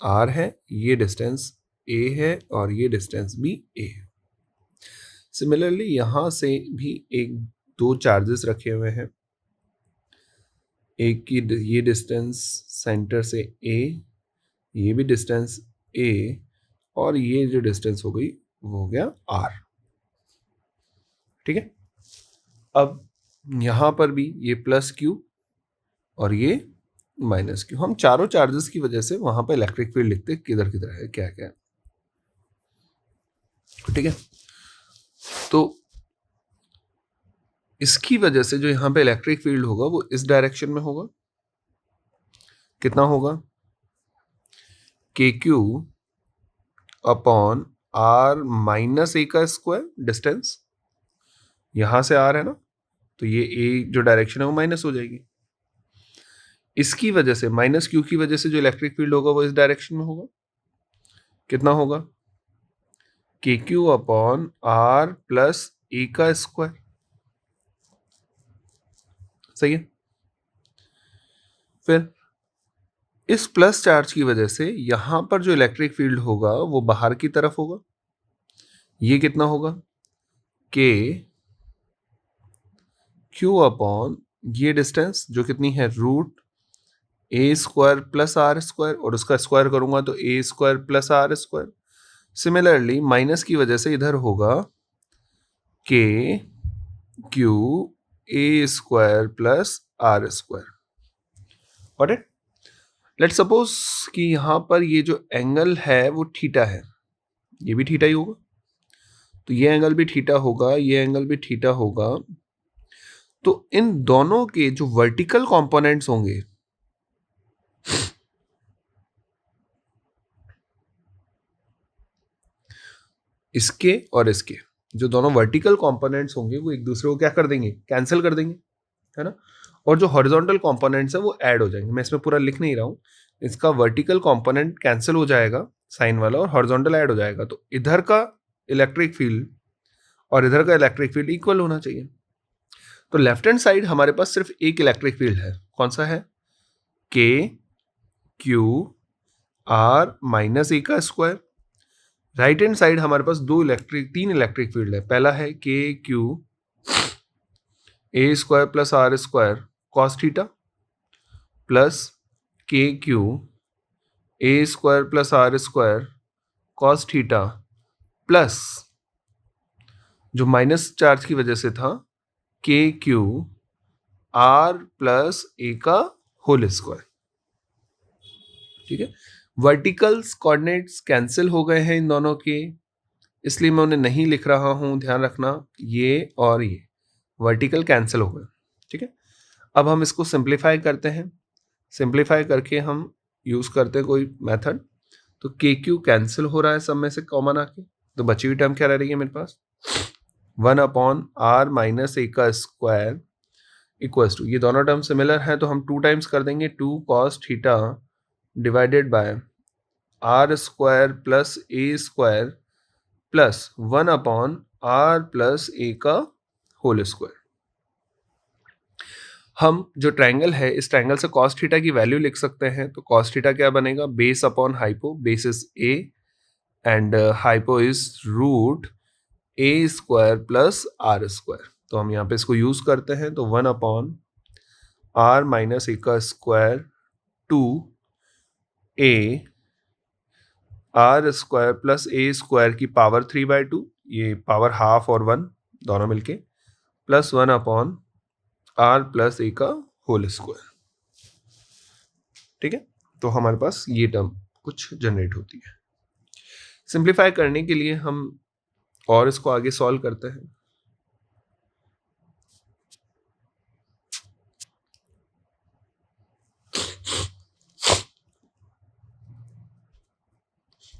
A: r है, ये डिस्टेंस a है, और ये डिस्टेंस भी a है। सिमिलरली यहाँ से भी एक दो चार्जेस रखे हुए हैं, एक की ये डिस्टेंस सेंटर से ए, ये भी डिस्टेंस ए, और ये जो डिस्टेंस हो गई वो हो गया आर। ठीक है, अब यहां पर भी ये प्लस क्यू और ये माइनस क्यू, हम चारों चार्जेस की वजह से वहां पर इलेक्ट्रिक फील्ड लिखते किधर किधर है क्या क्या। ठीक है, तो इसकी वजह से जो यहां पे इलेक्ट्रिक फील्ड होगा वो इस डायरेक्शन में होगा, कितना होगा, K Q upon are minus A का स्क्वायर, डिस्टेंस यहां से आर है ना, तो ये ए जो डायरेक्शन है वो माइनस हो जाएगी। इसकी वजह से माइनस क्यू की वजह से जो इलेक्ट्रिक फील्ड होगा वो इस डायरेक्शन में होगा, कितना होगा, K Q upon R plus ए का स्क्वायर। सही है, फिर इस प्लस चार्ज की वजह से यहां पर जो इलेक्ट्रिक फील्ड होगा वो बाहर की तरफ होगा, ये कितना होगा, के क्यू अपॉन ये डिस्टेंस जो कितनी है, root A square plus are square, और उसका स्क्वायर करूंगा तो A square plus are square. Similarly minus की वजह से इधर होगा K Q A square plus are square. Got it. Let's suppose कि यहां पर ये जो एंगल है वो थीटा है, ये भी थीटा ही होगा, तो ये एंगल भी थीटा होगा, ये एंगल भी थीटा होगा, तो इन दोनों के जो वर्टिकल कंपोनेंट्स होंगे इसके और इसके जो दोनों वर्टिकल कंपोनेंट्स होंगे वो एक दूसरे को क्या कर देंगे, कैंसिल कर देंगे, है ना, और जो हॉरिजॉन्टल कंपोनेंट्स है वो ऐड हो जाएंगे। मैं इसमें पूरा लिख नहीं रहा हूं, इसका वर्टिकल कंपोनेंट कैंसिल हो जाएगा साइन वाला और हॉरिजॉन्टल ऐड हो जाएगा, तो इधर का इलेक्ट्रिक फील्ड और इधर का इलेक्ट्रिक फील्ड इक्वल होना चाहिए। तो लेफ्ट हैंड साइड हमारे पास सिर्फ एक इलेक्ट्रिक फील्ड है, कौन सा है, K Q R minus A का स्क्वायर। राइट हैंड साइड हमारे पास तीन इलेक्ट्रिक फील्ड है, पहला है K Q A square plus are square cos theta plus K Q A square plus are square cos theta plus जो माइनस चार्ज की वजह से था के क्यू आर प्लस ए का होल स्क्वायर। ठीक है, वर्टिकल्स कोऑर्डिनेट्स कैंसिल हो गए हैं इन दोनों के, इसलिए मैं उन्हें नहीं लिख रहा हूं, ध्यान रखना ये और ये वर्टिकल कैंसिल हो गए। ठीक है, अब हम इसको सिंप्लीफाई करते हैं, सिंप्लीफाई करके हम यूज करते हैं कोई मेथड, तो के क्यू कैंसिल हो रहा है सब में से कॉमन आके, तो बची हुई टर्म क्या रह रही है मेरे पास, 1 अपॉन आर माइनस ए का स्क्वायर इक्वल्स टू, ये दोनों टर्म सिमिलर हैं तो हम 2 टाइम्स कर देंगे, 2 cos theta divided by are square plus A square plus 1 upon R plus ए का होल स्क्वायर। हम जो ट्रायंगल है इस ट्रायंगल से cos थीटा की वैल्यू लिख सकते हैं, तो cos थीटा क्या बनेगा, base upon hypo, base is a and hypo is root A square plus are square. तो हम यहाँ पे इसको यूज करते हैं, तो 1 अपॉन आर माइनस ए का square 2 A R square plus A square की पावर 3/2, ये पावर हाफ और 1 दोनों मिलके, प्लस 1 अपॉन आर प्लस ए का होल स्क्वायर। ठीक है, तो हमारे पास ये टर्म कुछ जनरेट होती है। सिंप्लीफाई करने के लिए हम और इसको आगे सॉल्व करते हैं।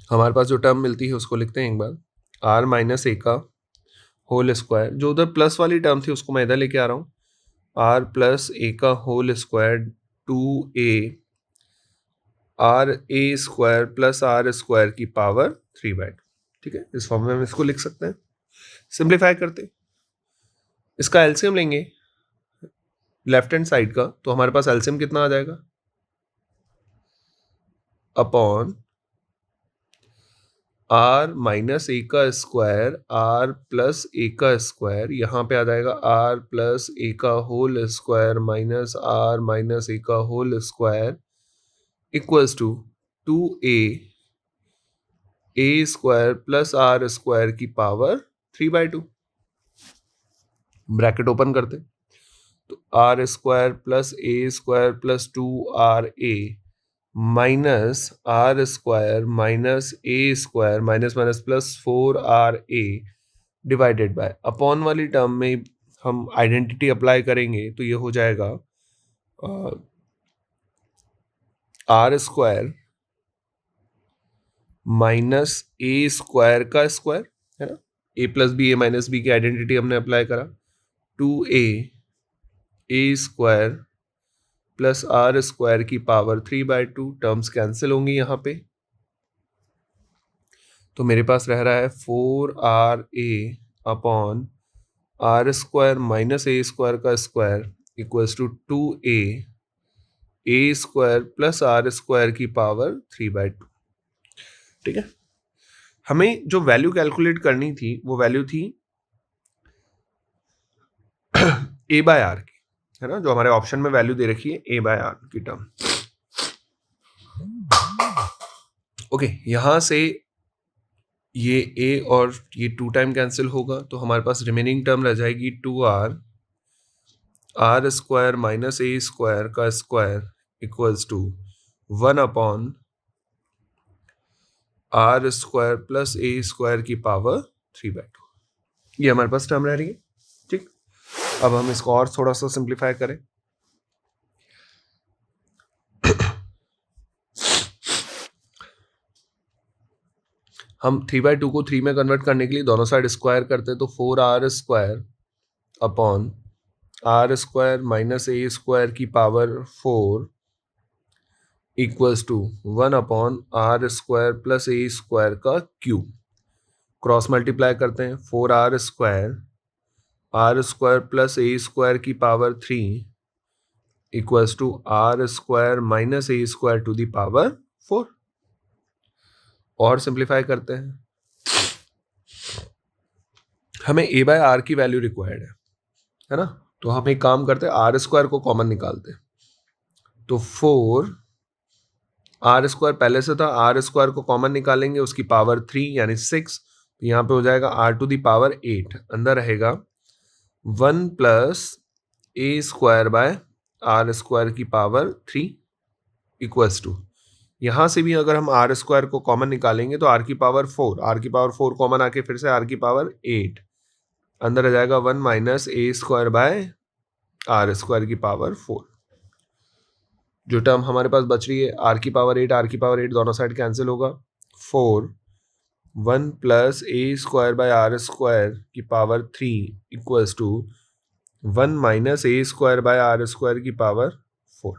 A: हमारे पास जो टर्म मिलती है उसको लिखते हैं एक बार, आर माइनस ए का होल स्क्वायर, जो उधर प्लस वाली टर्म थी उसको मैं इधर लेके आ रहा हूँ, आर प्लस ए का whole square 2a r a square plus are square की पावर 3/2। ठीक है, इस फॉर्म में हम इसको लिख सकते हैं। सिंप्लीफाई करते, इसका एलसीएम लेंगे लेफ्ट हैंड साइड का, तो हमारे पास एलसीएम कितना आ जाएगा, अपॉन आर माइनस ए का स्क्वायर आर प्लस ए का स्क्वायर, यहाँ पे आ जाएगा आर प्लस ए का whole square minus R minus A का whole square equals to 2a square plus are square की पावर 3/2। ब्रैकेट ओपन करते, तो R square plus A square plus 2ra minus R square minus A square minus minus plus 4ra divided by upon वाली टर्म में हम आइडेंटिटी अप्लाई करेंगे तो ये हो जाएगा आर स्क्वायर माइनस ए स्क्वायर का स्क्वायर, है ना, A plus B A minus b की आइडेंटिटी हमने अप्लाई करा, 2a square plus are square की पावर 3/2, टर्म्स कैंसिल होंगी यहाँ पे, तो मेरे पास रह रहा है 4ra upon R square minus ए स्क्वायर का square equals to 2a square plus are square की पावर 3/2। ठीक है, हमें जो वैल्यू कैलकुलेट करनी थी वो वैल्यू थी a/r की, है ना, जो हमारे ऑप्शन में वैल्यू दे रखी है a/r की टर्म। ओके, यहां से ये a और ये 2 टाइम कैंसिल होगा, तो हमारे पास रिमेनिंग टर्म रह जाएगी 2r आर स्क्वायर माइनस ए स्क्वायर का square equals to 1 upon R square plus A square की पावर 3/2। ये हमारे पास टर्म रह रही है। ठीक, अब हम इसको और थोड़ा सा सिंप्लीफाई करें। हम 3/2 को 3 में कन्वर्ट करने के लिए दोनों साइड स्क्वायर करते, तो 4r square upon R square minus ए स्क्वायर की power 4 equals to 1 upon R square plus A square का क्यूब। क्रॉस मल्टीप्लाई करते हैं, 4r square are square plus A square की power 3 equals to R square minus A square to the power 4। और सिंप्लीफाई करते हैं, हमें a/r की वैल्यू रिक्वायर्ड है ना, तो हम एक काम करते हैं, आर स्क्वायर को कॉमन निकालते हैं, तो 4 आर स्क्वायर पहले से था, आर स्क्वायर को कॉमन निकालेंगे, उसकी पावर 3 यानी 6, तो यहाँ पे हो जाएगा आर टू दी पावर 8, अंदर रहेगा 1 plus A square by are square की पावर 3 इक्वल्स टू, यहाँ से भी अगर हम आर स्क्वायर को कॉमन निकालेंगे तो आर की पावर 4 कॉमन आके फिर से आर की पावर 8, अंदर रह जाएगा 1 minus A square by are square की पावर 4। जो टर्म हमारे पास बच रही है आर की पावर 8 दोनों साइड कैंसिल होगा, 4 1 plus A square by are square की power 3 equals to 1 minus A square by are square की पावर 4।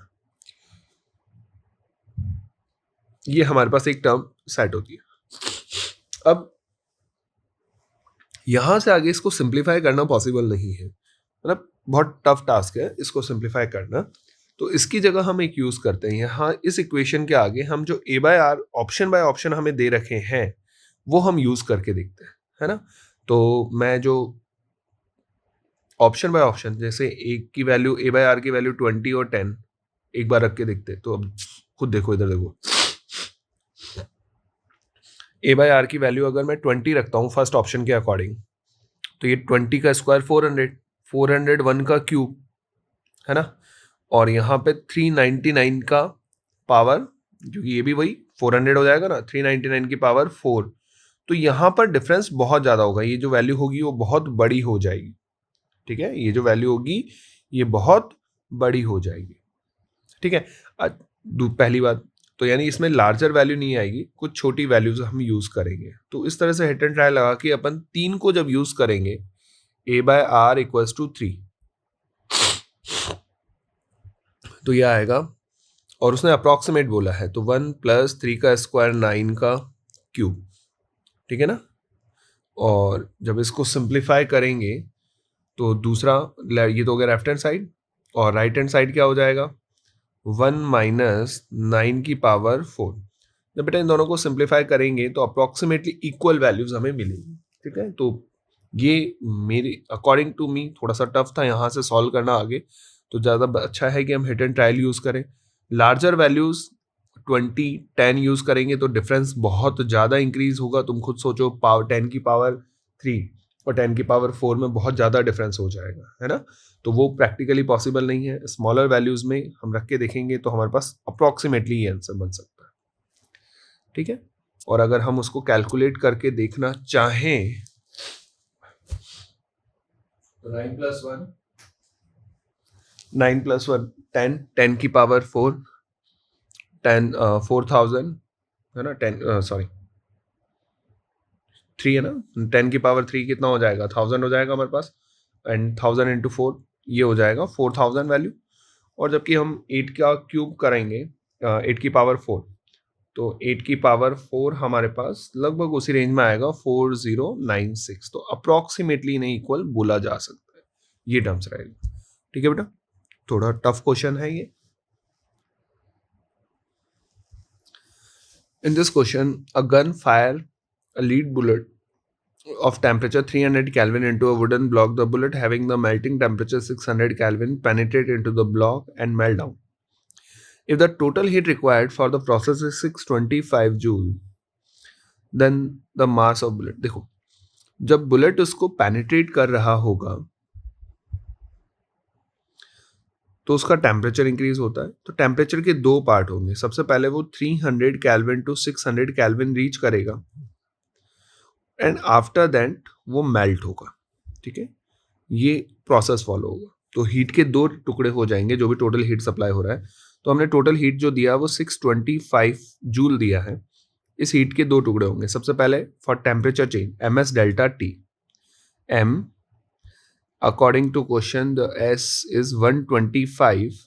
A: ये हमारे पास एक टर्म सेट होती है। अब यहां से आगे इसको सिंप्लीफाई करना पॉसिबल नहीं है, मतलब बहुत टफ टास्क है इसको सिंप्लीफाई करना, तो इसकी जगह हम एक यूज करते हैं, यहाँ इस इक्वेशन के आगे हम जो a/r ऑप्शन बाय ऑप्शन हमें दे रखे हैं वो हम यूज करके देखते हैं, है ना। तो मैं जो ऑप्शन बाय ऑप्शन, जैसे एक की वैल्यू a/r की वैल्यू 20 और 10 एक बार रख के देखते हैं, तो अब खुद देखो, इधर देखो, a/r की वैल्यू अगर मैं 20 रखता हूँ फर्स्ट ऑप्शन के अकॉर्डिंग, तो ये 20 का स्क्वायर 401 का क्यूब, है ना, और यहाँ पे 399 का पावर, क्योंकि ये भी वही 400 हो जाएगा ना, 399 की पावर 4, तो यहाँ पर डिफरेंस बहुत ज़्यादा होगा, ये जो वैल्यू होगी वो बहुत बड़ी हो जाएगी। ठीक है, ये जो वैल्यू होगी ये बहुत बड़ी हो जाएगी। ठीक है, पहली बात तो यानी इसमें लार्जर वैल्यू नहीं आएगी, कुछ छोटी वैल्यूज हम यूज करेंगे। तो इस तरह से हिट एंड ट्राई लगा के अपन 3 को जब यूज करेंगे, a/r इक्वल्स टू 3, तो यह आएगा, और उसने अप्रॉक्सीमेट बोला है, तो 1 प्लस 3 का स्क्वायर 9 का क्यूब। ठीक है ना, और जब इसको सिंप्लीफाई करेंगे तो दूसरा, ये तो हो गया लेफ्ट हैंड साइड, और राइट हैंड साइड क्या हो जाएगा, 1 माइनस 9 की पावर 4। जब बेटा इन दोनों को सिंप्लीफाई करेंगे तो अप्रॉक्सीमेटली इक्वल वैल्यूज हमें मिलेंगी, ठीक है। तो ये मेरे अकॉर्डिंग टू मी थोड़ा सा टफ था यहाँ से सॉल्व करना आगे, तो ज़्यादा अच्छा है कि हम हिट एंड ट्रायल यूज़ करें। लार्जर वैल्यूज 20, 10 यूज़ करेंगे तो डिफरेंस बहुत ज़्यादा इंक्रीज होगा। तुम खुद सोचो, 10 की पावर 3 और 10 की पावर 4 में बहुत ज़्यादा डिफरेंस हो जाएगा, है ना। तो वो प्रैक्टिकली पॉसिबल नहीं है। स्मॉलर वैल्यूज में हम रख के देखेंगे तो हमारे पास अप्रॉक्सीमेटली ये आंसर बन सकता है, ठीक है। और अगर हम उसको कैलकुलेट करके देखना चाहें तो 9 + 1 10, 10 की पावर 4, 10 4000 है ना, 10 सॉरी 3 है ना, 10 की पावर 3 कितना हो जाएगा, 1000 हो जाएगा हमारे पास, एंड 1000 × 4 ये हो जाएगा 4000 वैल्यू। और जबकि हम 8 का क्यूब करेंगे 8 की पावर 4, तो 8 की पावर 4 हमारे पास लगभग उसी रेंज में आएगा 4096। तो अप्रॉक्सीमेटली इन्हें इक्वल बोला जा सकता है, ये टर्म्स रहेगा, ठीक है बेटा। थोड़ा टफ क्वेश्चन है ये। In this question, a gun fire a lead bullet of temperature 300 Kelvin into a wooden block. The bullet, having the melting temperature 600 Kelvin, penetrate into the block and melt down. If the total heat required for the process is 625 joule, then the mass of bullet. देखो, जब बुलेट उसको पेनिट्रेट कर रहा होगा तो उसका टेम्परेचर इंक्रीज होता है। तो टेम्परेचर के दो पार्ट होंगे। सबसे पहले वो 300 केल्विन टू 600 केल्विन रीच करेगा एंड आफ्टर दैट वो मेल्ट होगा, ठीक है। ये प्रोसेस फॉलो होगा। तो हीट के दो टुकड़े हो जाएंगे, जो भी टोटल हीट सप्लाई हो रहा है। तो हमने टोटल हीट जो दिया वो 625 जूल दिया है। इस हीट के दो टुकड़े होंगे। सबसे पहले for temperature change ms delta T, m according to question the S is 125,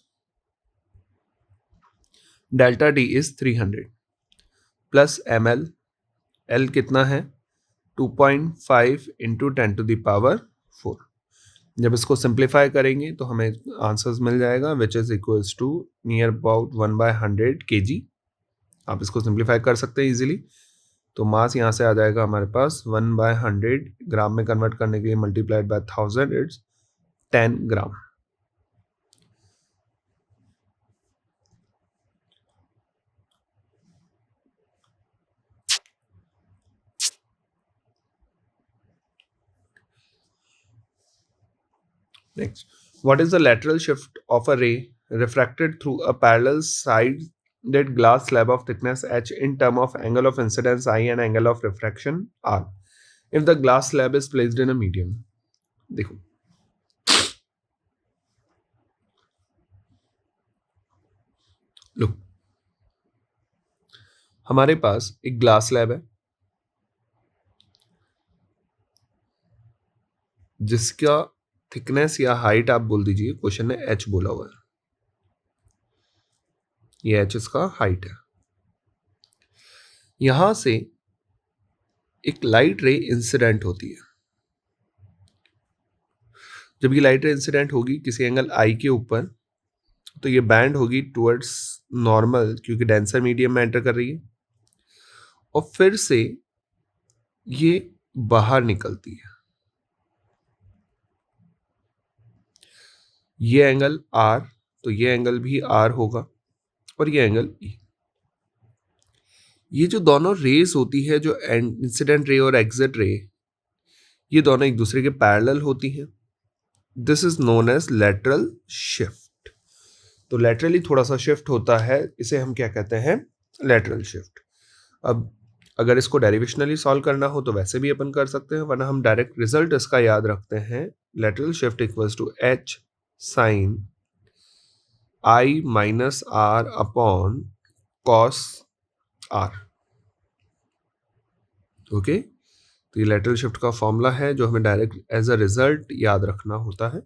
A: delta T is 300 plus ml, L कितना है 2.5 × 10⁴। जब इसको सिंप्लीफाई करेंगे तो हमें आंसर्स मिल जाएगा which is equals to near about 1/100 kg। आप इसको सिंप्लीफाई कर सकते हैं इजीली। तो मास यहाँ से आ जाएगा हमारे पास 1/100, ग्राम में कन्वर्ट करने के लिए multiplied by 1000, it's 10 gram. Next, what is the lateral shift of a ray refracted through a parallel sided glass slab of thickness h in term of angle of incidence I and angle of refraction r if the glass slab is placed in a medium? देखो, लो, हमारे पास एक ग्लास स्लैब है जिसका थिकनेस या हाइट आप बोल दीजिए, क्वेश्चन ने h बोला हुआ है, ये h इसका हाइट है। यहां से एक लाइट रे इंसिडेंट होती है। जब ये लाइट रे इंसिडेंट होगी किसी एंगल I के ऊपर, तो ये बैंड होगी टुवर्ड्स नॉर्मल, क्योंकि डेंसर मीडियम में एंटर कर रही है, और फिर से ये बाहर निकलती है। ये एंगल R, तो ये एंगल भी R होगा, और ये एंगल E। ये जो दोनों रेस होती है, जो इंसिडेंट रे और एग्जिट रे, ये दोनों एक दूसरे के पैरेलल होती हैं। This is known as lateral shift. तो लेटरली थोड़ा सा शिफ्ट होता है, इसे हम क्या कहते हैं, लेटरल शिफ्ट। अब अगर इसको डेरिवेशनली सॉल्व करना हो तो वैसे भी अपन कर सकते हैं, वरना हम डायरेक्ट रिजल्ट इसका याद रखते हैं। Lateral shift equals to h sine I minus R upon cos R। Okay, तो ये लेटरल शिफ्ट का फॉर्मूला है जो हमें डायरेक्ट एज अ रिजल्ट याद रखना होता है।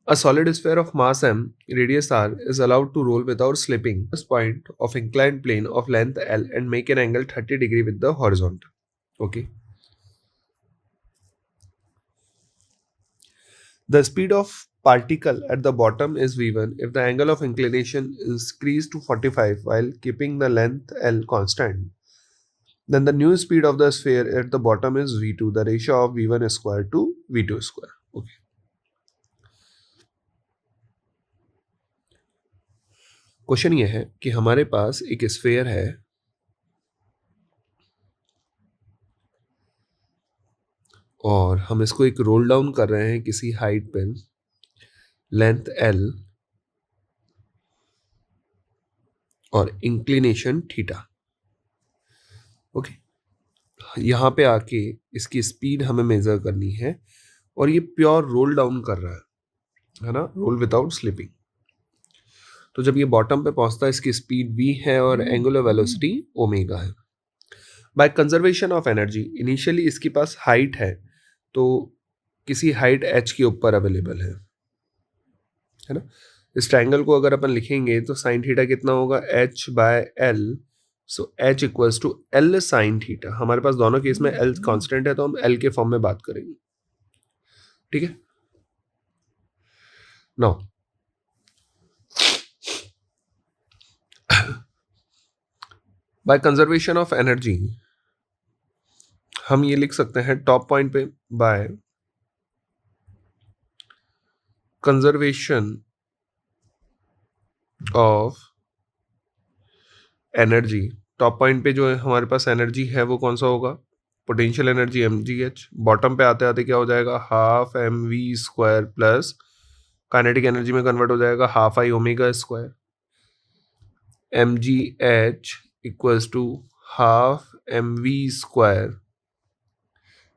A: A solid sphere of mass m, radius r, is allowed to roll without slipping this point of inclined plane of length L and make an angle 30 degree with the horizontal. Okay. The speed of particle at the bottom is V1 if the angle of inclination is increased to 45 while keeping the length L constant. Then the new speed of the sphere at the bottom is V2, the ratio of V1 square to V2 square. Okay. Question ये है कि हमारे पास एक स्फीयर है और हम इसको एक रोल डाउन कर रहे हैं किसी हाइट पे, लेंथ L और इंक्लिनेशन थीटा. ओके, यहाँ पे आके इसकी स्पीड हमें मेजर करनी है और ये प्योर रोल डाउन कर रहा है ना, रोल विदाउट स्लिपिंग. तो जब ये बॉटम पे पहुंचता है इसकी स्पीड v है और एंगुलर वेलोसिटी ओमेगा है. By conservation of energy, initially इसके पास हाइट है तो किसी हाइट h के ऊपर अवेलेबल है ना. इस ट्रायंगल को अगर अपन लिखेंगे तो साइन थीटा कितना होगा, h by l. So h equals to l sine theta. हमारे पास दोनों केस में l कांस्टेंट है तो हम l के फॉर्म में बात करेंगे. ठीक है. Now by conservation of energy हम ये लिख सकते हैं टॉप पॉइंट पे by conservation of energy. Top point पे जो है हमारे पास एनर्जी है वो कौन सा होगा, पोटेंशियल एनर्जी mgh. बॉटम पे आते आते क्या हो जाएगा, half mv square plus kinetic energy में कन्वर्ट हो जाएगा half I omega square. mgh equals to half mv square.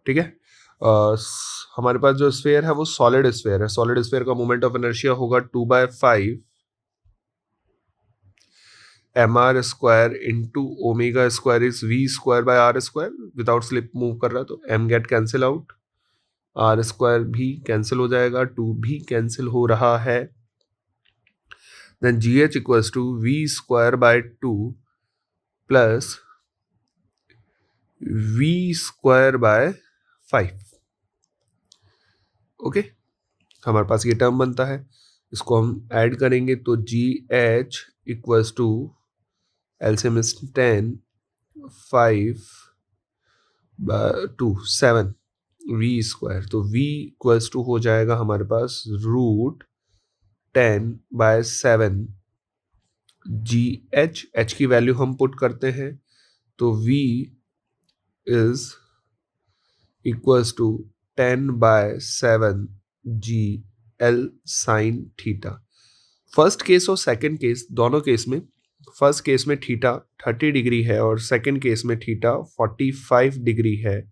A: ठीक है. हमारे पास जो स्फीयर है वो सॉलिड स्फीयर है. सॉलिड स्फीयर का मोमेंट ऑफ इनर्शिया होगा 2/5 mr square into omega square is v square by are square. Without slip move कर रहा है तो m get cancel out, r square भी कैंसिल हो जाएगा, 2 भी कैंसिल हो रहा है. Then gh equals to v square by 2 plus v square by 5. Okay, हमारे पास ये टर्म बनता है. इसको हम ऐड करेंगे तो gh equals to LCM is 10, 5 2 7 v square. तो v इक्वल्स टू हो जाएगा हमारे पास रूट 10/7 gh. h की वैल्यू हम पुट करते हैं तो v is equals to 10/7 gl sine theta. First case और सेकंड केस, दोनों केस में फर्स्ट केस में थीटा 30 डिग्री है और सेकंड केस में थीटा 45 डिग्री है.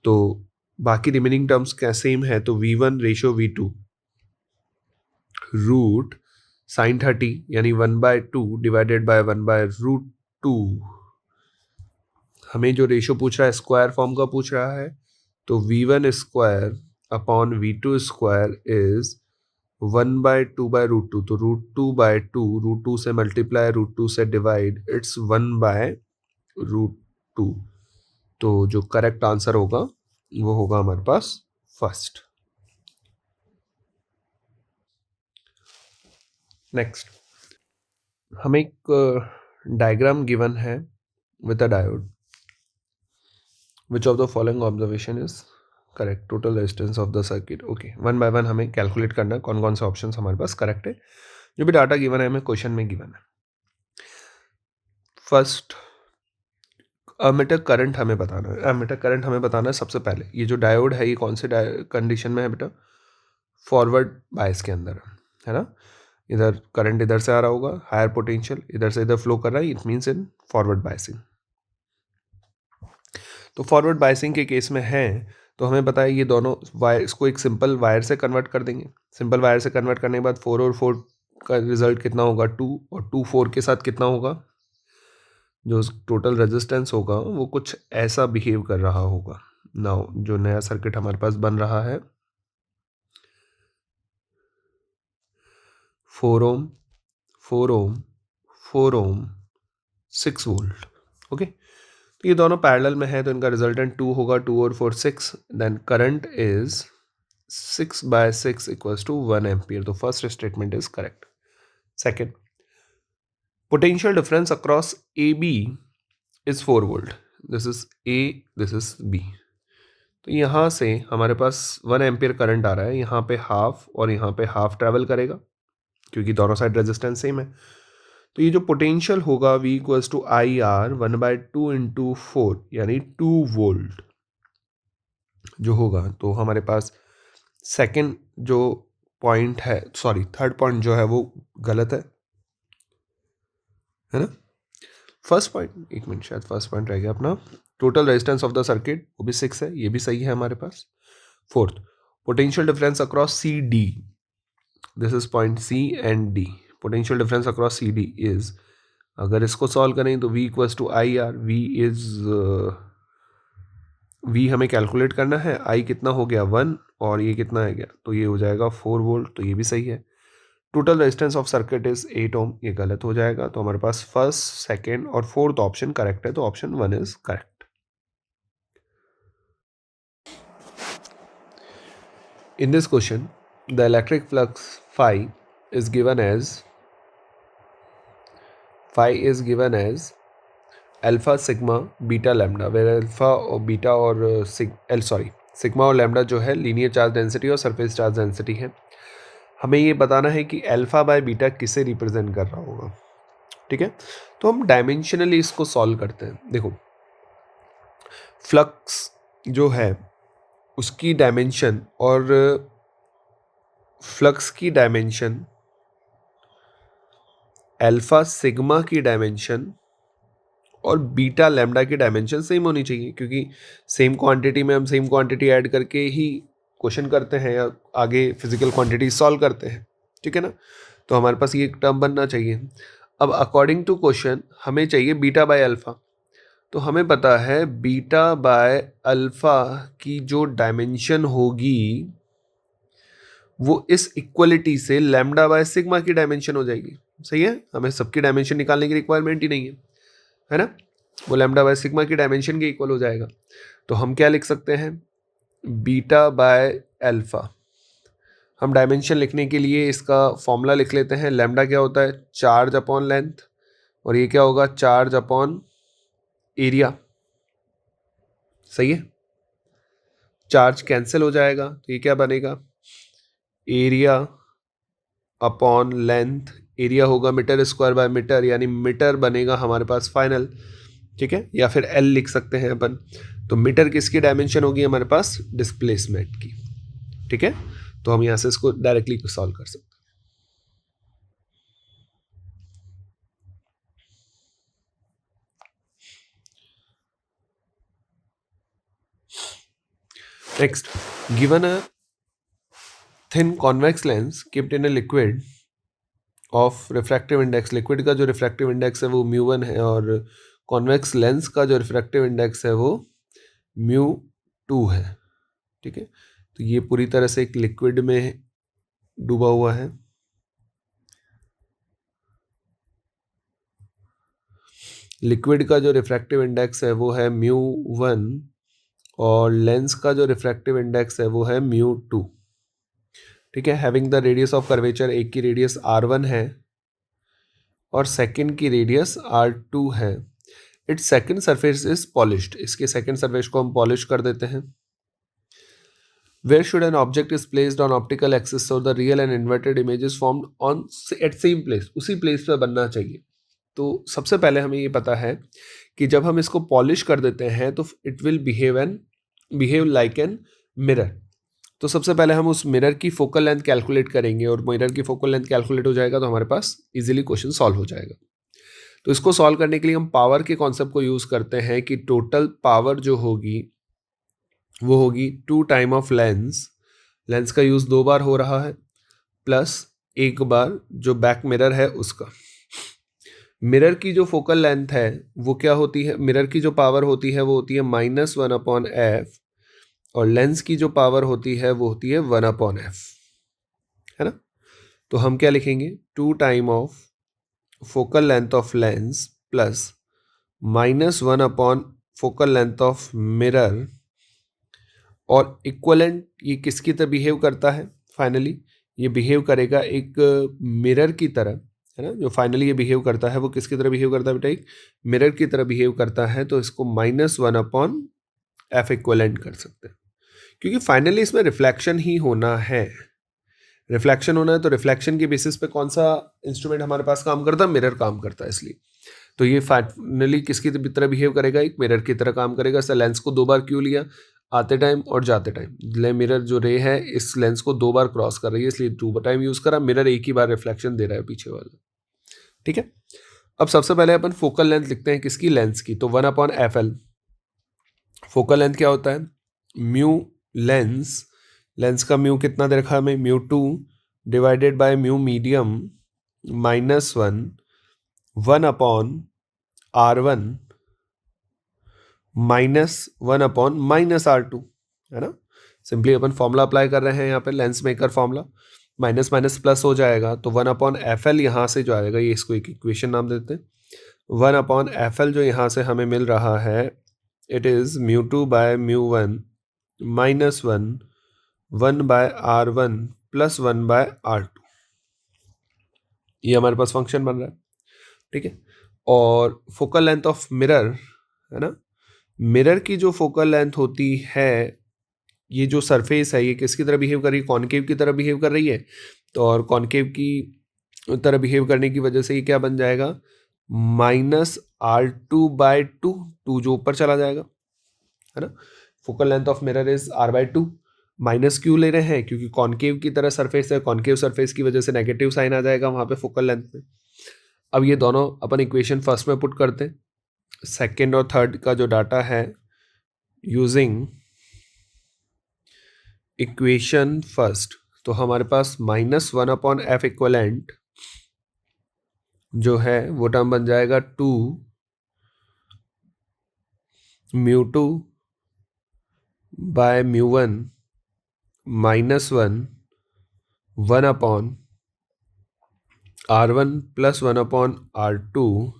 A: तो बाकी रिमेनिंग टर्म्स क्या सेम है, तो v1 ratio v2 root sine 30 यानी 1/2 डिवाइडेड बाय 1/√2. हमें जो रेशियो पूछ रहा है स्क्वायर फॉर्म का पूछ रहा है तो v1 square upon v2 square is 1/2/√2. तो √2/2, √2 से मल्टीप्लाई, √2 से डिवाइड, इट्स 1/√2. तो जो करेक्ट आंसर होगा वो होगा हमारे पास फर्स्ट. नेक्स्ट, हमें एक डायग्राम गिवन है with a diode. Which of the following observation is correct, total resistance of the circuit. Okay, one by one हमें कैलकुलेट करना है कौन कौन से ऑप्शंस हमारे पास करेक्ट है. जो भी डाटा गिवन है हमें क्वेश्चन में गिवन है. फर्स्ट, एमीटर करंट हमें बताना है. एमीटर करंट हमें बताना है सबसे पहले. ये जो डायोड है ये कौन से कंडीशन में है बेटा, फॉरवर्ड बायस के अंदर है ना. इधर करंट इधर से आ रहा होगा, हायर पोटेंशियल इधर से इधर फ्लो कर रहा है, it means in forward biasing. तो फॉरवर्ड बायसिंग के केस में है तो हमें पता है ये दोनों वायर, इसको एक सिंपल वायर से कन्वर्ट कर देंगे. सिंपल वायर से कन्वर्ट करने के बाद 4 और 4 का रिजल्ट कितना होगा 2, और 2 4 के साथ कितना होगा, जो टोटल रेजिस्टेंस होगा वो कुछ ऐसा बिहेव कर रहा होगा. नाउ जो नया सर्किट हमारे पास बन रहा है 4 ओम 4 ओम 4 ओम 6 वोल्ट. ओके, तो ये दोनों पैरेलल में है तो इनका रिजल्टेंट 2 होगा, 2 और 4 6. Then current is 6/6 equals to 1 ampere. The first statement is correct. Second, potential difference across AB is 4 volt. This is A, this is B. तो यहाँ से हमारे पास 1 एम्पियर करंट आ रहा है, यहाँ पे हाफ और यहाँ पे हाफ ट्रैवल करेगा क्योंकि दोनों साइड रेजिस्टेंस सेम है. तो ये जो पोटेंशियल होगा V equals to I R 1/2 into 4 यानी 2 वोल्ट जो होगा. तो हमारे पास सेकंड जो पॉइंट है, सॉरी थर्ड पॉइंट जो है वो गलत है ना. फर्स्ट पॉइंट, एक मिनट, शायद फर्स्ट पॉइंट रह गया अपना. Total resistance of the circuit वो भी 6 है, ये भी सही है हमारे पास. Fourth, potential difference across C D, this is point C and D. Potential difference across C D is, अगर इसको सॉल्व करें तो V equals to I R. V हमें कैलकुलेट करना है, I कितना हो गया 1 और ये कितना है गया, तो ये हो जाएगा 4 वोल्ट. तो ये भी सही है. Total resistance of circuit is 8 ओम, ये गलत हो जाएगा. तो हमारे पास फर्स्ट, सेकेंड और फोर्थ ऑप्शन करेक्ट है, तो option 1 is correct. In this question, the electric flux phi is given as alpha, sigma, beta, lambda, where alpha और beta और sigma और lambda जो है लीनियर चार्ज डेंसिटी और सरफेस चार्ज डेंसिटी है. हमें ये बताना है कि अल्फा बाय बीटा किसे रिप्रेजेंट कर रहा होगा. ठीक है, तो हम डायमेंशनली इसको सॉल्व करते हैं. देखो, फ्लक्स जो है उसकी डायमेंशन और फ्लक्स की डायमेंशन, अल्फा सिग्मा की डायमेंशन और बीटा लैम्डा की डायमेंशन सेम होनी चाहिए, क्योंकि सेम क्वांटिटी में हम सेम क्वांटिटी ऐड करके ही क्वेश्चन करते हैं या आगे फिजिकल क्वांटिटी सॉल्व करते हैं. ठीक है ना, तो हमारे पास ये एक टर्म बनना चाहिए. अब अकॉर्डिंग टू क्वेश्चन हमें चाहिए बीटा बाय अल्फा. तो हमें पता है बीटा बाय अल्फा की जो डायमेंशन होगी वो इस इक्वलिटी से लैम्डा बाय सिग्मा की डायमेंशन हो जाएगी. सही है, हमें सबकी डायमेंशन निकालने की रिक्वायरमेंट ही नहीं है ना. वो लैम्डा बाय सिग्मा की डायमेंशन के इक्वल हो जाएगा. तो हम क्या लिख सकते हैं, बीटा बाय अल्फा. हम डायमेंशन लिखने के लिए इसका फॉर्मूला लिख लेते हैं. लैम्डा क्या होता है, चार्ज अपॉन लेंथ, और ये क्या होगा, चार्ज अपॉन एरिया. सही है, चार्ज कैंसिल हो जाएगा, तो ये क्या बनेगा, एरिया अपॉन लेंथ. एरिया होगा मीटर स्क्वायर बाय मीटर, यानी मीटर बनेगा हमारे पास फाइनल. ठीक है, या फिर L लिख सकते हैं अपन. तो मीटर किसकी डायमेंशन होगी हमारे पास, डिस्प्लेसमेंट की. ठीक है, तो हम यहां से इसको डायरेक्टली सॉल्व कर सकते हैं. Next, given a thin convex lens kept in a liquid of refractive index. Liquid का जो रिफ्रैक्टिव इंडेक्स है वो μ1 है और कॉन्वेक्स लेंस का जो रिफ्रैक्टिव इंडेक्स है वो μ2 है. ठीक है, तो ये पूरी तरह से एक लिक्विड में डूबा हुआ है. लिक्विड का जो रिफ्रैक्टिव इंडेक्स है वो है μ1 और लेंस का जो रिफ्रैक्टिव इंडेक्स है वो है μ2. ठीक है, having the radius of curvature, एक की रेडियस r1 है और सेकंड की रेडियस r2 है. It's second surface is polished. इसके सेकंड सरफेस को हम पॉलिश कर देते हैं. Where should an object is placed on optical axis so the real and inverted image is formed on at same place. उसी प्लेस पे बनना चाहिए. तो सबसे पहले हमें ये पता है कि जब हम इसको पॉलिश कर देते हैं तो it will behave like an mirror. तो सबसे पहले हम उस मिरर की फोकल लेंथ कैलकुलेट करेंगे और मिरर की फोकल लेंथ कैलकुलेट हो जाएगा तो हमारे पास इजीली क्वेश्चन सॉल्व हो जाएगा. तो इसको सॉल्व करने के लिए हम पावर के कॉन्सेप्ट को यूज करते हैं कि टोटल पावर जो होगी वो होगी 2 टाइम ऑफ लेंस का यूज 2 बार हो रहा है प्लस 1 बार जो बैक मिरर है उसका. मिरर की जो फोकल लेंथ है वो क्या होती है, मिरर की जो पावर होती है वो होती है -1/f और लेंस की जो पावर होती है वो होती है 1/f, है ना. तो हम क्या लिखेंगे, 2 time of focal length of lens plus -1 upon focal length of mirror और इक्वलेंट ये किसकी तरह बिहेव करता है? फाइनली ये बिहेव करेगा एक मिरर की तरह, है ना? जो फाइनली ये बिहेव करता है वो किसकी तरह बिहेव करता है बेटा? एक मिरर की तरह बिहेव करता है, तो इसको -1/f इक्वलेंट कर सकते हैं, क्योंकि फाइनली इसमें रिफ्लेक्शन ही होना है। रिफ्लेक्शन होना है तो रिफ्लेक्शन के बेसिस पे कौन सा इंस्ट्रूमेंट हमारे पास काम करता है? मिरर काम करता है, इसलिए तो ये फाइनली किसकी तरह बिहेव करेगा? एक मिरर की तरह काम करेगा। सर लेंस को 2 बार क्यों लिया? आते टाइम और जाते टाइम। मिरर जो रे है इस लेंस को 2 बार क्रॉस कर रही है, इसलिए 2 टाइम यूज करा। मिरर एक ही बार रिफ्लेक्शन दे रहा है पीछे वाला, ठीक है। अब सबसे पहले अपन फोकल लेंथ लिखते हैं, किसकी? लेंस की। तो 1/FL फोकल लेंथ क्या होता है? म्यू लेंस, लेंस का म्यू कितना दे रखा है हमें? μ2 divided by mu medium -1 1/R1 -1/-R2, है ना? सिंपली अपन फॉर्मूला अप्लाई कर रहे हैं यहाँ पे, lens maker formula. Minus minus plus हो जाएगा, तो 1/FL यहाँ से जो आएगा, ये इसको एक इक्वेशन नाम देते हैं। 1/FL जो यहाँ से हमें मिल रहा है, it is μ2 bye μ1 -1 1/R1 + 1/R2। ये हमारे पास फंक्शन बन रहा है, ठीक है। और फोकल लेंथ ऑफ मिरर, है ना? मिरर की जो फोकल लेंथ होती है, ये जो सरफेस है ये किसकी तरह बिहेव कर रही है? कॉनकेव की तरह बिहेव कर रही है। तो और कॉनकेव की तरह बिहेव करने की वजह से ये क्या बन जाएगा? -R2/2, 2 जो ऊपर चला जाएगा, है ना? Focal length of mirror is R/2। Minus क्यों ले रहे हैं? क्योंकि कॉनकेव की तरह सरफेस है, कॉनकेव सरफेस की वजह से नेगेटिव साइन आ जाएगा वहाँ पे फोकल लेंथ में। अब ये दोनों अपन इक्वेशन फर्स्ट में पुट करते हैं। सेकेंड और थर्ड का जो डाटा है, यूजिंग इक्वेशन फर्स्ट, तो हमारे पास -1/f इक्वलेंट जो है वो टर्म बन जाएगा 2 μ2 बाय μ1 -1 1/R1 + 1/R2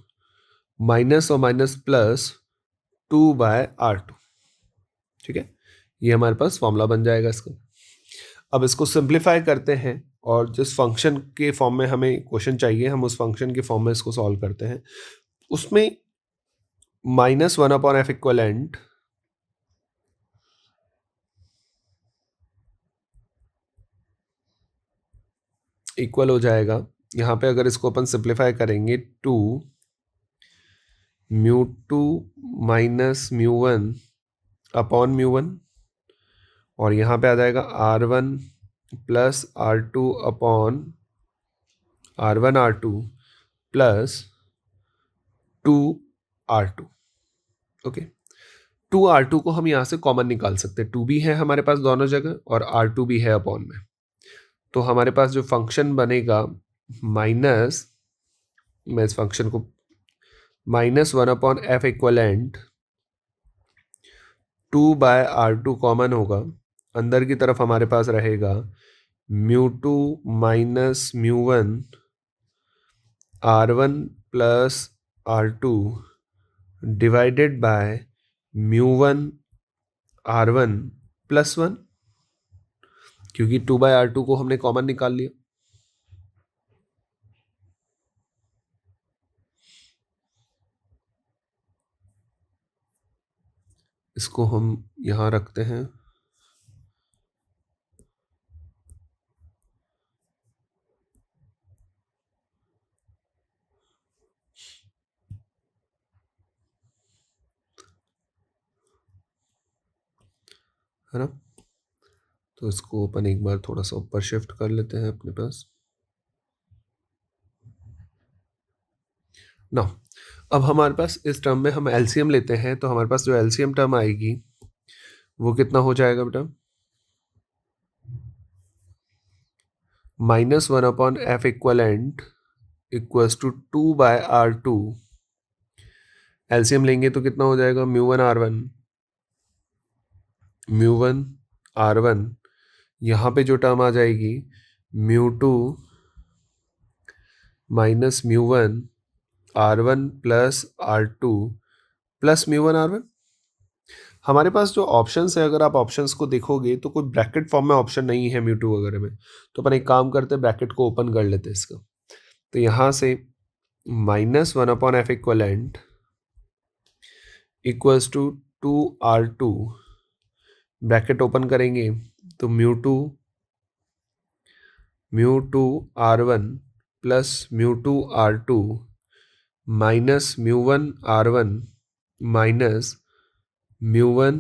A: माइनस और माइनस प्लस 2/R2, ठीक है। ये हमारे पास फॉर्मूला बन जाएगा इसका। अब इसको सिंप्लीफाई करते हैं और जिस फंक्शन के फॉर्म में हमें क्वेश्चन चाहिए, हम उस फंक्शन के फॉर्म में इसको सॉल्व करते हैं। उसमें -1/f इक्वलेंट इक्वल हो जाएगा, यहाँ पे अगर इसको अपन सिंप्लीफाई करेंगे, 2 μ2 - μ1/μ1, और यहाँ पे आ जाएगा R1 + R2/R1R2 + 2R2, okay. 2R2 को हम यहाँ से कॉमन निकाल सकते हैं, 2 भी है हमारे पास दोनों जगह और R2 भी है अपॉन में। तो हमारे पास जो फंक्शन बनेगा माइनस, मैं इस फंक्शन को -1/f इक्वलेंट 2/R2 कॉमन होगा, अंदर की तरफ हमारे पास रहेगा μ2 - μ1 R1 + R2 divided bye μ1 R1 + 1, क्योंकि 2/R2 को हमने कॉमन निकाल लिया। इसको हम यहाँ रखते हैं, है ना? तो इसको अपन एक बार थोड़ा सा ऊपर शिफ्ट कर लेते हैं अपने पास ना। अब हमारे पास इस टर्म में हम एलसीएम लेते हैं, तो हमारे पास जो एलसीएम टर्म आएगी वो कितना हो जाएगा बेटा? -1/f equivalent equals to 2/R2। LCM लेंगे तो कितना हो जाएगा? μ1 यहाँ पे जो टर्म आ जाएगी μ2 - μ1 R1 + R2 + μ1 R1। हमारे पास जो ऑप्शंस है, अगर आप ऑप्शंस को देखोगे तो कोई ब्रैकेट फॉर्म में ऑप्शन नहीं है म्यू2 वगैरह में, तो अपन एक काम करते हैं, ब्रैकेट को ओपन कर लेते हैं इसका। तो यहाँ से -1/f equivalent equals to 2r2, bracket open करेंगे तो mu r1 plus mu r2 minus mu r1 minus mu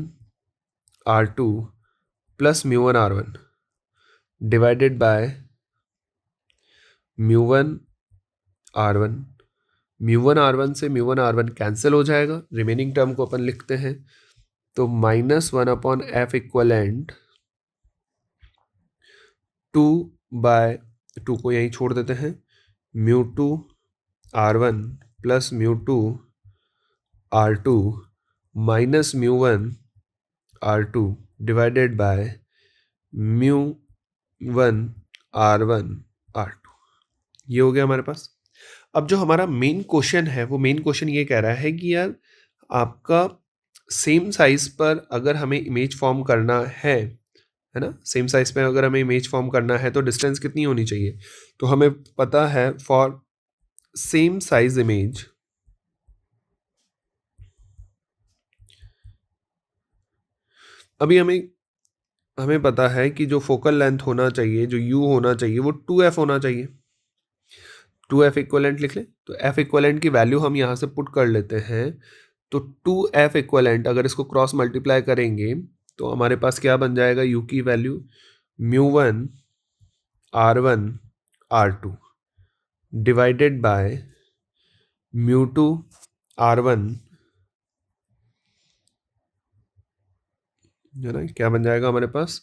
A: r2 plus mu r1 divided by mu r1। Mu r1 से म्यू1 r1 कैंसिल हो जाएगा, रिमेनिंग टर्म को अपन लिखते हैं। तो -1/f इक्वलेंट 2/2 को यहीं छोड़ देते हैं, mu r1 plus mu r2 minus mu r2 divided by mu r1 r2। ये हो गया हमारे पास। अब जो हमारा मेन क्वेश्चन है, वो मेन क्वेश्चन ये कह रहा है कि यार आपका सेम साइज पर अगर हमें इमेज फॉर्म करना है ना, सेम साइज पे अगर हमें इमेज फॉर्म करना है तो डिस्टेंस कितनी होनी चाहिए। तो हमें पता है फॉर सेम साइज इमेज अभी हमें पता है कि जो फोकल लेंथ होना चाहिए, जो u होना चाहिए, वो 2f होना चाहिए। 2f इक्वलेंट लिख लें, तो f इक्वलेंट की वैल्यू हम यहाँ से पुट कर लेते हैं। तो 2f इक्वलेंट अगर इसको क्रॉस मल्टीप्लाई करेंगे तो हमारे पास क्या बन जाएगा, u की value mu r1 r2 divided by mu r1, है ना, क्या बन जाएगा हमारे पास,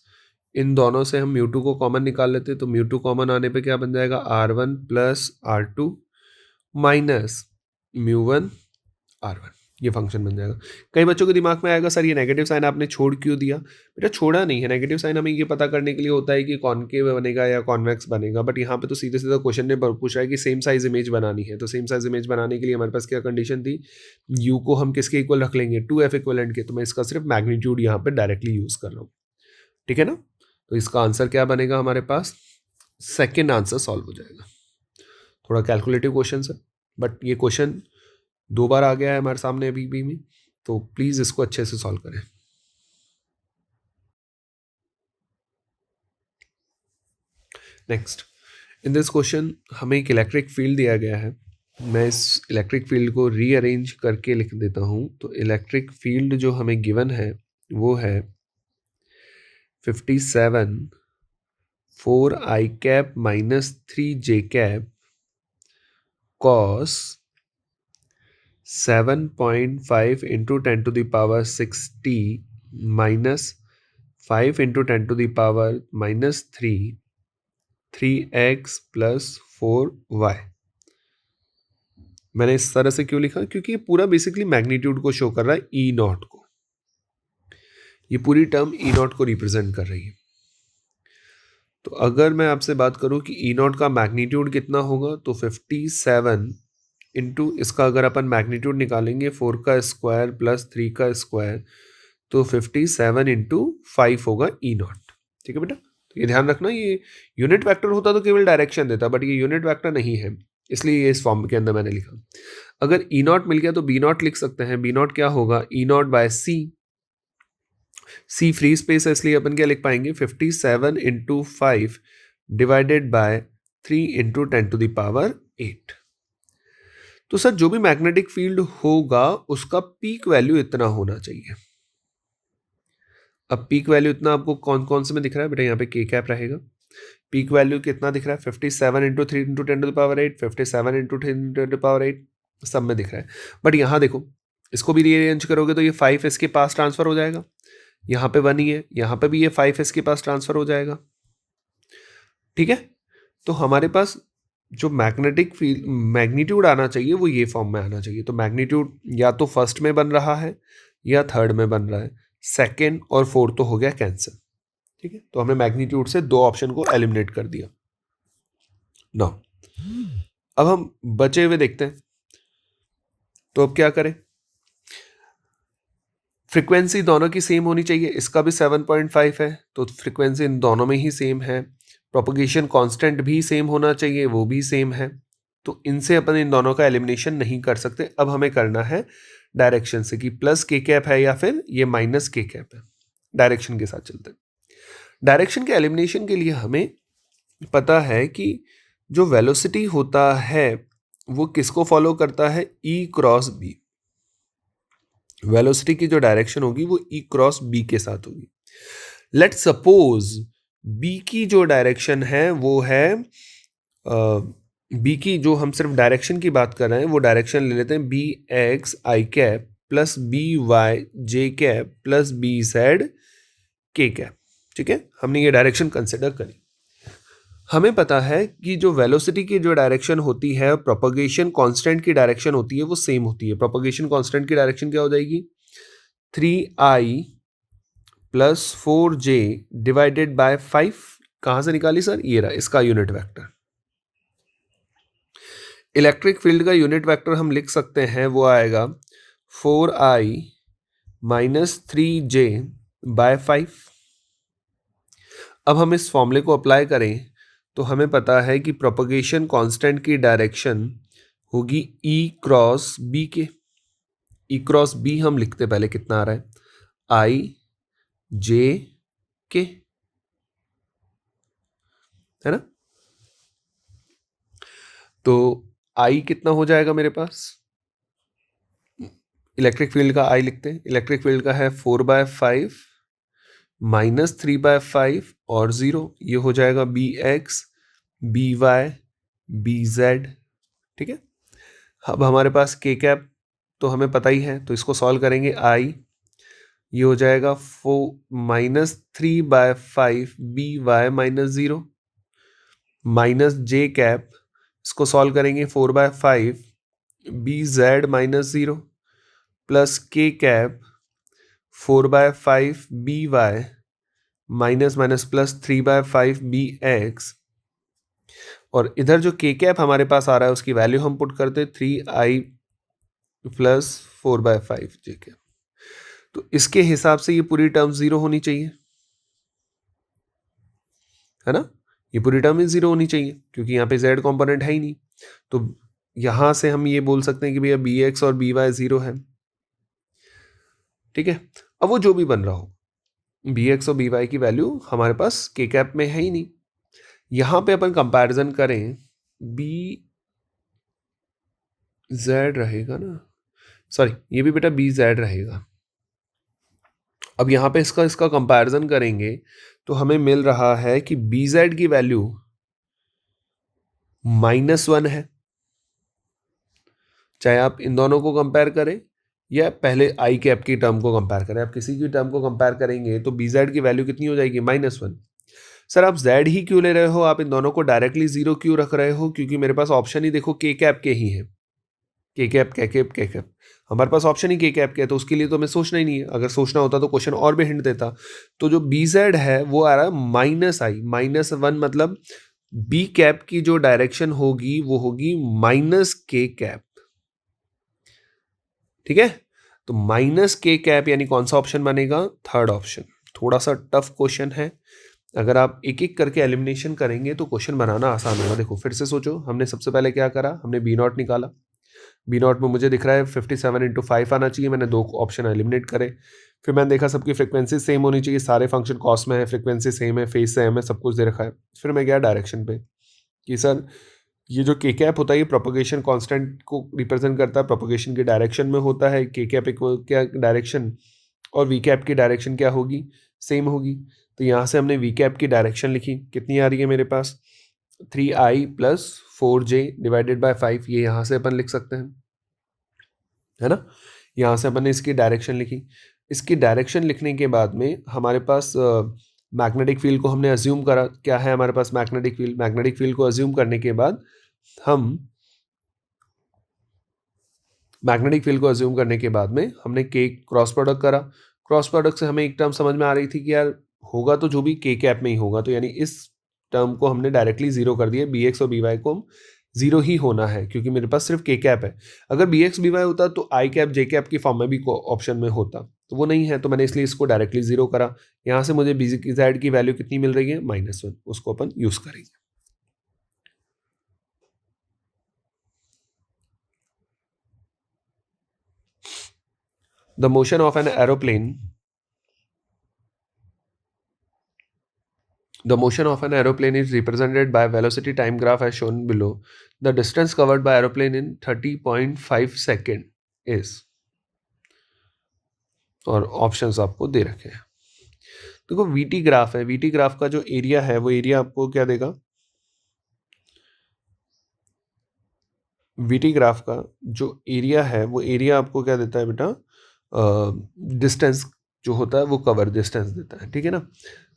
A: इन दोनों से हम म्यू2 को कॉमन निकाल लेते हैं, तो म्यू2 कॉमन आने पे क्या बन जाएगा, r1 plus r2 minus mu r1। ये फंक्शन बन जाएगा। कई बच्चों के दिमाग में आएगा, सर ये नेगेटिव साइन आपने छोड़ क्यों दिया। बेटा छोड़ा नहीं है, नेगेटिव साइन हमें ये पता करने के लिए होता है कि कॉनकेव बनेगा या कॉन्वेक्स बनेगा, बट यहाँ पे तो सीधे सीधा क्वेश्चन ने पूछा है कि सेम साइज इमेज बनानी है। तो सेम साइज इमेज बनाने के लिए हमारे पास क्या कंडीशन थी, यू को हम किसके इक्वल रख लेंगे, 2f इक्वलेंट के। तो मैं इसका सिर्फ मैग्नीट्यूड यहाँ पे डायरेक्टली यूज कर रहा हूँ, ठीक है ना। तो इसका आंसर क्या बनेगा हमारे पास, सेकेंड आंसर सॉल्व हो जाएगा। थोड़ा कैलकुलेटिव क्वेश्चन है, बट ये क्वेश्चन 2 बार आ गया है हमारे सामने अभी भी में, तो प्लीज इसको अच्छे से सॉल्व करें। नेक्स्ट, इन दिस क्वेश्चन हमें एक इलेक्ट्रिक फील्ड दिया गया है। मैं इस इलेक्ट्रिक फील्ड को रीअरेंज करके लिख देता हूँ। तो इलेक्ट्रिक फील्ड जो हमें गिवन है वो है 57 4i cap minus 3j cap cos 7.5 into 10 to the power 60 minus 5 into 10 to the power minus 3x plus 4y। मैंने इस तरह से क्यों लिखा, क्योंकि ये पूरा बेसिकली मैग्नीट्यूड को शो कर रहा है, ई नॉट को। ये पूरी टर्म ई नॉट को रिप्रेजेंट कर रही है। तो अगर मैं आपसे बात करूं कि ई नॉट का मैग्नीट्यूड कितना होगा, तो 57 इंटू इसका अगर अपन मैग्नीट्यूड निकालेंगे 4 का स्क्वायर प्लस 3 का स्क्वायर, तो 57 इंटू 5 होगा ई नॉट। ठीक है बेटा, तो ये ध्यान रखना, ये यूनिट वेक्टर होता तो केवल डायरेक्शन देता, बट ये यूनिट वेक्टर नहीं है, इसलिए ये इस फॉर्म के अंदर मैंने लिखा। अगर ई नॉट मिल गया तो बी नॉट लिख सकते हैं। बी नॉट क्या होगा, E naught by C. C free space है, इसलिए अपन क्या लिख पाएंगे, 57 into 5 divided by 3 into 10 to the power 8। तो सर जो भी मैग्नेटिक फील्ड होगा उसका पीक वैल्यू इतना होना चाहिए। अब पीक वैल्यू इतना आपको कौन कौन से में दिख रहा है बेटा, यहाँ पे के कैप रहेगा। पीक वैल्यू कितना दिख रहा है, 57 into 3 into 10 to the power 8, 57 into 10 to the power 8, सब में दिख रहा है। बट यहाँ देखो, इसको भी रीअरेंज करोगे तो ये 5 इसके पास ट्रांसफर हो जाएगा, यहाँ पे 1 ही है, यहाँ पे भी ये 5 इसके पास ट्रांसफर हो जाएगा। ठीक है, तो हमारे पास जो मैग्नेटिक फील्ड मैग्नीट्यूड आना चाहिए वो ये फॉर्म में आना चाहिए। तो मैग्नीट्यूड या तो फर्स्ट में बन रहा है या थर्ड में बन रहा है, सेकेंड और फोर्थ तो हो गया कैंसिल। ठीक है, तो हमने मैग्नीट्यूड से 2 ऑप्शन को एलिमिनेट कर दिया। नाउ अब हम बचे हुए देखते हैं, तो अब क्या करें। फ्रीक्वेंसी दोनों की सेम होनी चाहिए, इसका भी 7.5 है तो फ्रीक्वेंसी इन दोनों में ही सेम है। प्रोपगेशन कांस्टेंट भी सेम होना चाहिए, वो भी सेम है। तो इनसे अपन इन दोनों का एलिमिनेशन नहीं कर सकते। अब हमें करना है डायरेक्शन से कि प्लस के कैप है या फिर ये माइनस के कैप है। डायरेक्शन के साथ चलते हैं। डायरेक्शन के एलिमिनेशन के लिए हमें पता है कि जो वेलोसिटी होता है वो किसको फॉलो करता है, ई क्रॉस बी। वेलोसिटी की जो डायरेक्शन होगी वो ई क्रॉस बी के साथ होगी। लेट सपोज बी की जो डायरेक्शन है वो है बी की जो हम सिर्फ डायरेक्शन की बात कर रहे हैं वो डायरेक्शन ले लेते हैं बी एक्स आई कैप प्लस बी वाई जे कैप प्लस बी जेड के कैप। ठीक है, हमने ये डायरेक्शन कंसिडर करी। हमें पता है कि जो वेलोसिटी की जो डायरेक्शन होती है प्रोपगेशन कांस्टेंट की डायरेक्शन होती है वो सेम होती है। प्रोपगेशन कांस्टेंट की डायरेक्शन क्या हो जाएगी, 3i plus 4j divided by 5। कहां से निकाली सर, ये रहा इसका यूनिट वेक्टर। इलेक्ट्रिक फील्ड का यूनिट वेक्टर हम लिख सकते हैं, वो आएगा 4i माइनस 3j बाय 5। अब हम इस फॉर्मूले को अप्लाई करें तो हमें पता है कि प्रोपगेशन कांस्टेंट की डायरेक्शन होगी ई क्रॉस बी के। ई क्रॉस बी हम लिखते पहले कितना आ रहा है, आई जे के, है ना। तो आई कितना हो जाएगा मेरे पास, इलेक्ट्रिक फील्ड का आई लिखते हैं। इलेक्ट्रिक फील्ड का है 4/5 माइनस 3/5 और 0, ये हो जाएगा B x B y B z. ठीक है, अब हमारे पास के कैप तो हमें पता ही है, तो इसको सॉल्व करेंगे। आई ये हो जाएगा 4 minus 3/5 B Y minus 0 minus J cap, इसको सॉल्व करेंगे 4/5 B Z minus 0 plus K cap 4/5 B Y minus minus plus 3/5 B X. और इधर जो के कैप हमारे पास आ रहा है उसकी वैल्यू हम पुट करते 3i प्लस 4/5 जे कैप। तो इसके हिसाब से ये पूरी टर्म 0 होनी चाहिए, है ना। ये पूरी टर्म ही 0 होनी चाहिए क्योंकि यहाँ पे z कंपोनेंट है ही नहीं। तो यहां से हम ये बोल सकते हैं कि भैया बी एक्स और बी वाई 0 है। ठीक है, अब वो जो भी बन रहा हो, बी एक्स और बी वाई की वैल्यू हमारे पास के कैप में है ही नहीं। यहां पे अपन कंपैरिजन करें, बी जेड रहेगा ना, सॉरी ये भी बेटा बी जेड रहेगा। अब यहां पे इसका कंपैरिजन करेंगे तो हमें मिल रहा है कि बी जेड की वैल्यू -1 है। चाहे आप इन दोनों को कंपेयर करें या पहले आई कैप की टर्म को कंपेयर करें, आप किसी की टर्म को कंपेयर करेंगे तो बी जेड की वैल्यू कितनी हो जाएगी, -1। सर आप जेड ही क्यों ले रहे हो, आप इन दोनों को डायरेक्टली 0 क्यों रख रहे हो, क्योंकि मेरे पास ऑप्शन ही देखो के कैप के ही है। के कैप के कैप के कैप, हमारे पास ऑप्शन ही के कैप के है, तो उसके लिए तो हमें सोचना ही नहीं है। अगर सोचना होता तो क्वेश्चन और भी हिंट देता। तो जो बी जेड है वो आ रहा है -1, मतलब बी कैप की जो डायरेक्शन होगी वो होगी माइनस के कैप। ठीक है, तो माइनस के कैप यानी कौन सा ऑप्शन बनेगा, थर्ड ऑप्शन। थोड़ा सा टफ क्वेश्चन है, अगर आप एक एक करके एलिमिनेशन करेंगे तो क्वेश्चन बनाना आसान होगा। देखो फिर से सोचो, हमने सबसे पहले क्या करा, हमने बी नॉट निकाला। बी नॉट में मुझे दिख रहा है 57 × 5 आना चाहिए, मैंने 2 ऑप्शन एलिमिनेट करे। फिर मैंने देखा सबकी फ्रिक्वेंसी सेम होनी चाहिए, सारे फंक्शन कॉस में है, फ्रिक्वेंसी सेम है, फेज सेम है, सब कुछ दे रखा है। फिर मैं गया डायरेक्शन पे कि सर ये जो के कैप होता है ये प्रोपगेशन कांस्टेंट को रिप्रेजेंट करता है, प्रोपगेशन की डायरेक्शन में होता है। के कैप इक्वल क्या डायरेक्शन और वी कैप की डायरेक्शन क्या होगी, सेम होगी। तो यहाँ से हमने वी कैप की डायरेक्शन लिखी, कितनी आ रही है मेरे पास 3i plus 4j divided by 5, ये यहाँ से अपन लिख सकते हैं, है ना। यहाँ से अपन ने इसकी डायरेक्शन लिखी। इसकी डायरेक्शन लिखने के बाद में हमारे पास मैग्नेटिक फील्ड को हमने अज्यूम करा, क्या है हमारे पास मैग्नेटिक फील्ड। मैग्नेटिक फील्ड को अज्यूम करने के बाद मैग्नेटिक फील्ड को अज्यूम करने के बाद में हमने के क्रॉस प्रोडक्ट करा। क्रॉस प्रोडक्ट से हमें एक टर्म समझ में आ रही थी कि यार होगा तो जो भी के कैप में ही होगा, तो यानी इस टर्म को हमने डायरेक्टली 0 कर दिया। बी एक्स और बी वाई को 0 ही होना है क्योंकि मेरे पास सिर्फ के कैप है। अगर बी एक्स बी वाई होता तो आई कैप जे कैप की फॉर्म में भी ऑप्शन में होता, तो वो नहीं है, तो मैंने इसलिए इसको डायरेक्टली 0 करा। यहाँ से मुझे बी जेड की वैल्यू कितनी मिल रही है, -1, उसको अपन यूज करेंगे। The motion of an aeroplane The motion of an aeroplane is represented by velocity time graph as shown below. The distance covered by aeroplane in 30.5 second is, और ऑप्शंस आपको दे रखे हैं। देखो वीटी ग्राफ है, वीटी ग्राफ का जो एरिया है वो एरिया आपको क्या देगा, वीटी ग्राफ का जो एरिया है वो एरिया आपको क्या देता है बेटा, डिस्टेंस जो होता है वो कवर डिस्टेंस देता है, ठीक है ना।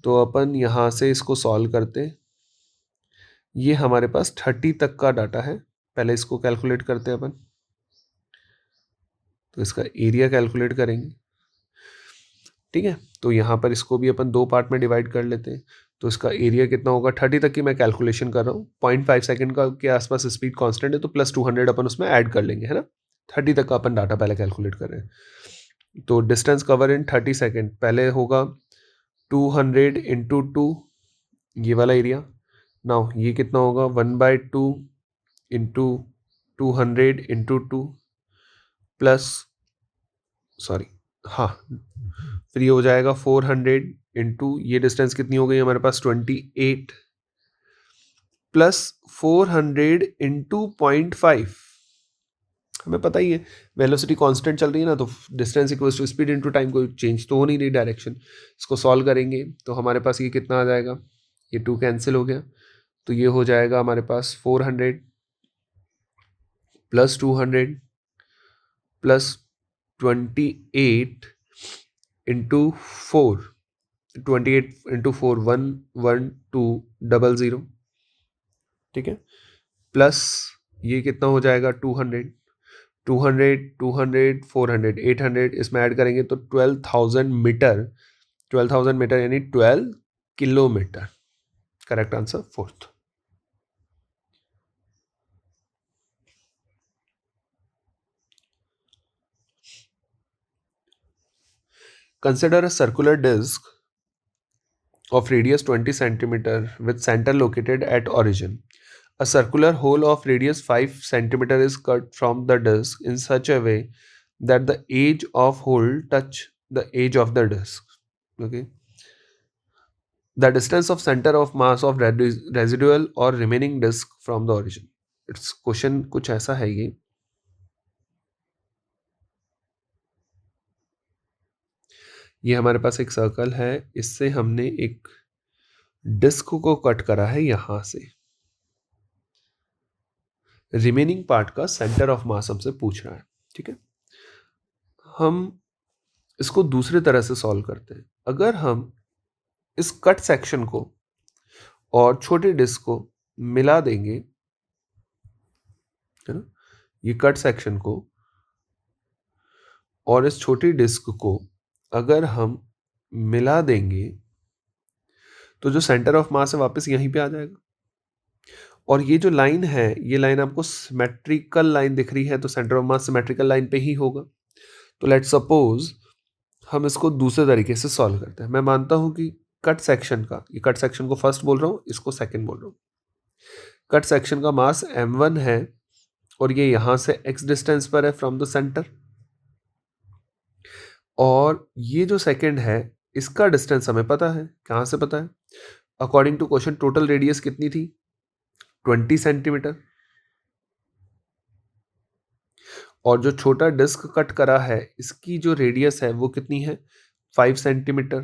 A: तो अपन यहाँ से इसको सॉल्व करते हैं। ये हमारे पास 30 तक का डाटा है, पहले इसको कैलकुलेट करते हैं अपन। तो इसका एरिया कैलकुलेट करेंगे, ठीक है। तो यहाँ पर इसको भी अपन 2 पार्ट में डिवाइड कर लेते हैं। तो इसका एरिया कितना होगा, 30 तक की मैं कैलकुलेशन कर रहा हूँ, 0.5 सेकंड का के आसपास स्पीड कांस्टेंट है, तो +200 अपन उसमें ऐड कर लेंगे, है ना। 30 तक का अपन डाटा पहले कैलकुलेट कर रहे हैं। तो डिस्टेंस कवर इन 30 सेकेंड पहले होगा 200 इंटू 2, ये वाला एरिया। नाउ ये कितना होगा, 1/2 इंटू 200 इंटू 2 प्लस, सॉरी, हाँ, फिर ये हो जाएगा 400 इंटू, ये डिस्टेंस कितनी हो गई हमारे पास 28 प्लस 400 इंटू 0.5। हमें पता ही है वेलोसिटी कांस्टेंट चल रही है ना, तो distance equals to speed into time, कोई चेंज तो हो नहीं रही डायरेक्शन। इसको सॉल्व करेंगे तो हमारे पास ये कितना आ जाएगा, ये 2 कैंसिल हो गया, तो ये हो जाएगा हमारे पास 400 प्लस 200 प्लस 28 इंटू 4, 28 इंटू 4 11200, ठीक है, प्लस ये कितना हो जाएगा 200 200 200 400 800, इसमें ऐड करेंगे तो 12,000 मीटर, 12,000 मीटर यानी 12 kilometre. Correct answer fourth. Consider a circular disc of radius 20 centimeter with center located at origin. A circular hole of radius 5 centimeter is cut from the disc in such a way that the edge of hole touch the edge of the disc. Okay. The distance of center of mass of residual or remaining disc from the origin. It's question कुछ ऐसा है ये हमारे पास एक सर्कल है, इससे हमने एक डिस्क को कट करा है यहां से। रिमेनिंग पार्ट का सेंटर ऑफ मास हमसे पूछ रहा है, ठीक है। हम इसको दूसरी तरह से सॉल्व करते हैं। अगर हम इस कट सेक्शन को और छोटे डिस्क को मिला देंगे, है ना, ये कट सेक्शन को और इस छोटी डिस्क को अगर हम मिला देंगे तो जो सेंटर ऑफ मास है वापस यहीं पे आ जाएगा। और ये जो लाइन है, ये लाइन आपको सिमेट्रिकल लाइन दिख रही है, तो centre of mass symmetrical line पे ही होगा। तो लेट्स सपोज हम इसको दूसरे तरीके से सॉल्व करते हैं। मैं मानता हूं कि कट सेक्शन का, ये कट सेक्शन को फर्स्ट बोल रहा हूं, इसको सेकंड बोल रहा हूं। कट सेक्शन का मास m1 है और ये यहां से x डिस्टेंस पर है फ्रॉम द सेंटर, और ये जो सेकंड है इसका डिस्टेंस हमें पता है। कहां से पता है, according to question total radius कितनी थी, 20 सेंटीमीटर, और जो छोटा डिस्क कट करा है इसकी जो रेडियस है वो कितनी है, 5 सेंटीमीटर।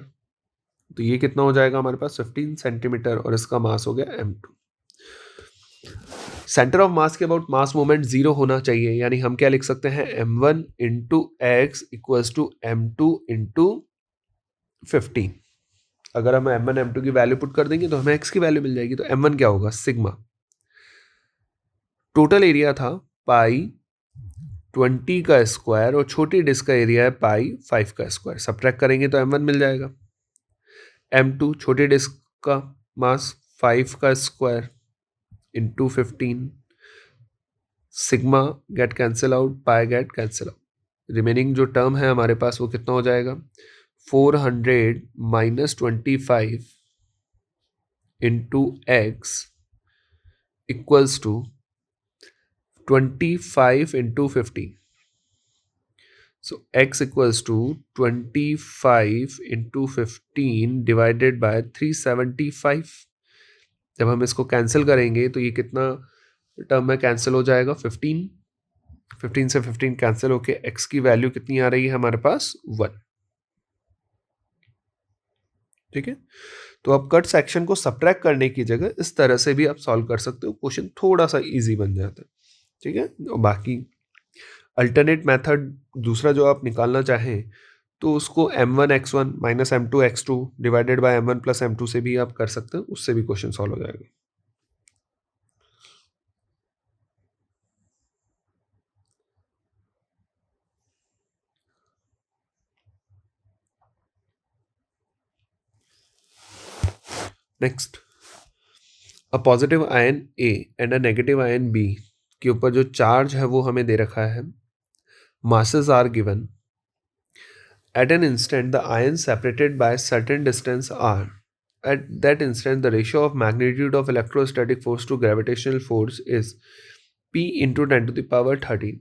A: तो ये कितना हो जाएगा हमारे पास 15 सेंटीमीटर, और इसका मास हो गया m2। सेंटर ऑफ मास के अबाउट मास मोमेंट 0 होना चाहिए, यानी हम क्या लिख सकते हैं, m1 into x equals to m2 into 15। अगर हम m1 m2 की वैल्यू पुट कर देंगे तो हमें x की वैल्यू मिल जाएगी। तो m1 क्या होगा, सिग्मा, टोटल एरिया था पाई 20 का स्क्वायर और छोटी डिस्क का एरिया है पाई 5 का स्क्वायर। सब्ट्रैक्ट करेंगे तो m1 मिल जाएगा। m2 छोटी डिस्क का मास 5 का square into 15, sigma get cancel out, pi get cancel out. Remaining जो टर्म है हमारे पास वो कितना हो जाएगा, 400 minus 25 into x equals to 25 into 50. So x equals to 25 into 15 divided by 375. जब हम इसको कैंसिल करेंगे तो ये कितना टर्म में कैंसिल हो जाएगा, 15. 15 से 15 कैंसिल होके x की वैल्यू कितनी आ रही है हमारे पास, 1. ठीक है, तो अब कट सेक्शन को सब्ट्रैक्ट करने की जगह इस तरह से भी आप सॉल्व कर सकते हो, क्वेश्चन थोड़ा सा इजी बन जाता है. ठीक है, और बाकी अल्टरनेट मेथड दूसरा जो आप निकालना चाहें तो उसको m1x1 minus m2x2 divided by m1 plus m2 से भी आप कर सकते हो, उससे भी क्वेश्चन सॉल्व हो जाएगा. Next, a positive ion A and a negative ion B के ऊपर जो चार्ज है वो हमें दे रखा है. Masses are given. At an instant, the ions separated by a certain distance are. At that instant, the ratio of magnitude of electrostatic force to gravitational force is P into 10 to the power 13.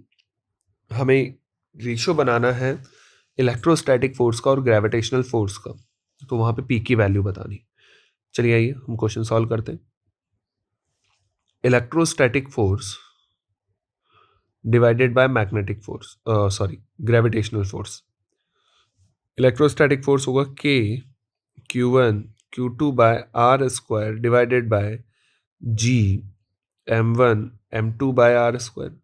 A: हमें रेशियो बनाना है इलेक्ट्रोस्टैटिक फोर्स का और ग्रेविटेशनल फोर्स का, तो वहाँ पे P की वैल्यू बतानी. चलिए आइए हम क्वेश्चन सॉल्व करते हैं. Electrostatic force divided by magnetic force, sorry gravitational force. Electrostatic force होगा K Q1 Q2 by are square divided by G M1 M2 by are square.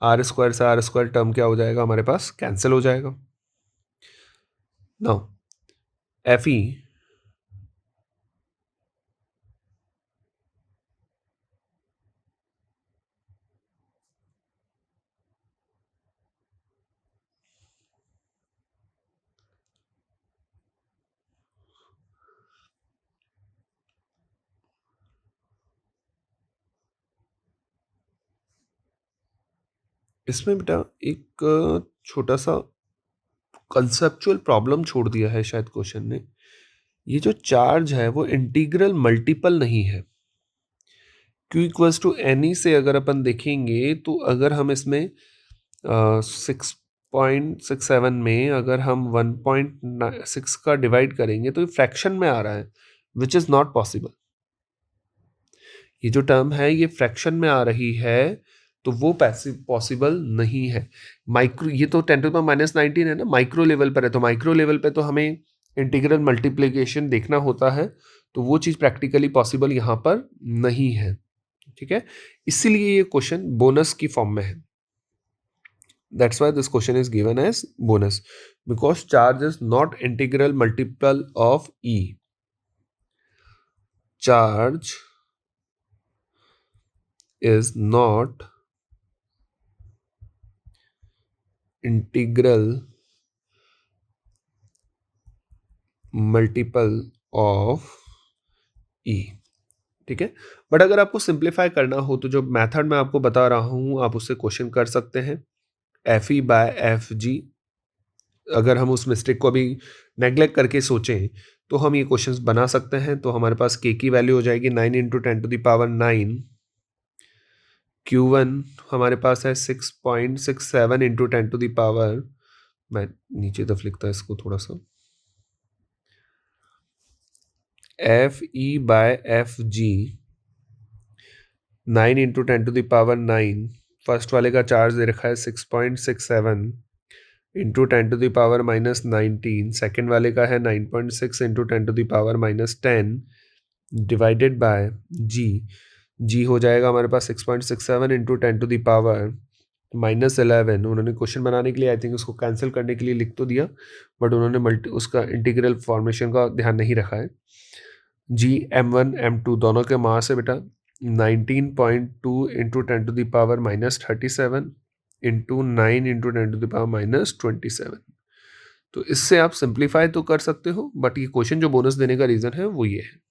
A: Are square से आर स्क्वायर टर्म क्या हो जाएगा हमारे पास, कैंसिल हो जाएगा. नाउ Fe इसमें बेटा एक छोटा सा कंसेप्चुअल प्रॉब्लम छोड़ दिया है शायद क्वेश्चन ने. ये जो चार्ज है वो इंटीग्रल मल्टीपल नहीं है. Q इक्वल्स टू एनी से अगर अपन देखेंगे तो अगर हम इसमें 6.67 में अगर हम 1.6 का डिवाइड करेंगे तो ये फ्रैक्शन में आ रहा है, विच इज़ नॉट पॉसिबल. ये जो टर्म है ये फ्रैक्शन में आ रही है, तो वो पॉसिबल नहीं है. माइक्रो, ये तो 10 टू द माइनस 19 है ना, माइक्रो लेवल पर है, तो माइक्रो लेवल पे तो हमें इंटीग्रल मल्टीप्लिकेशन देखना होता है, तो वो चीज़ प्रैक्टिकली पॉसिबल यहाँ पर नहीं है. ठीक है, इसीलिए ये क्वेश्चन बोनस की फॉर्म में है. That's why this question is given as bonus, because charge is not integral multiple of e. Charge is not integral multiple of E. ठीक है, बट अगर आपको सिंप्लीफाई करना हो तो जो मेथड मैं आपको बता रहा हूं आप उससे क्वेश्चन कर सकते हैं. एफ ई बाय एफ जी, अगर हम उस मिस्टेक को अभी नेग्लेक्ट करके सोचें तो हम ये क्वेश्चंस बना सकते हैं. तो हमारे पास के की वैल्यू हो जाएगी 9 into 10 to the power 9. Q1 हमारे पास है 6.67 इंटू 10 टू द पावर, मैं नीचे तरफ लिखता है इसको थोड़ा सा, F E by F G 9 into 10 to the power 9. First वाले का चार्ज दे रखा है 6.67 into 10 to the power minus 19. Second वाले का है 9.6 into 10 to the power minus 10 divided by G. G हो जाएगा हमारे पास 6.67 into 10 to the power minus 11. उन्होंने क्वेश्चन बनाने के लिए आई थिंक उसको कैंसिल करने के लिए लिख तो दिया, बट उन्होंने उसका इंटीग्रल फॉर्मेशन का ध्यान नहीं रखा है. जी M1 M2 दोनों के मास है बेटा 19.2 into 10 to the power minus 37 into 9 into 10 to the power minus 27. तो इससे आप सिंप्लीफाई तो कर सकते हो, बट ये क्वेश्चन जो बोनस देने का रीजन है वो ये है.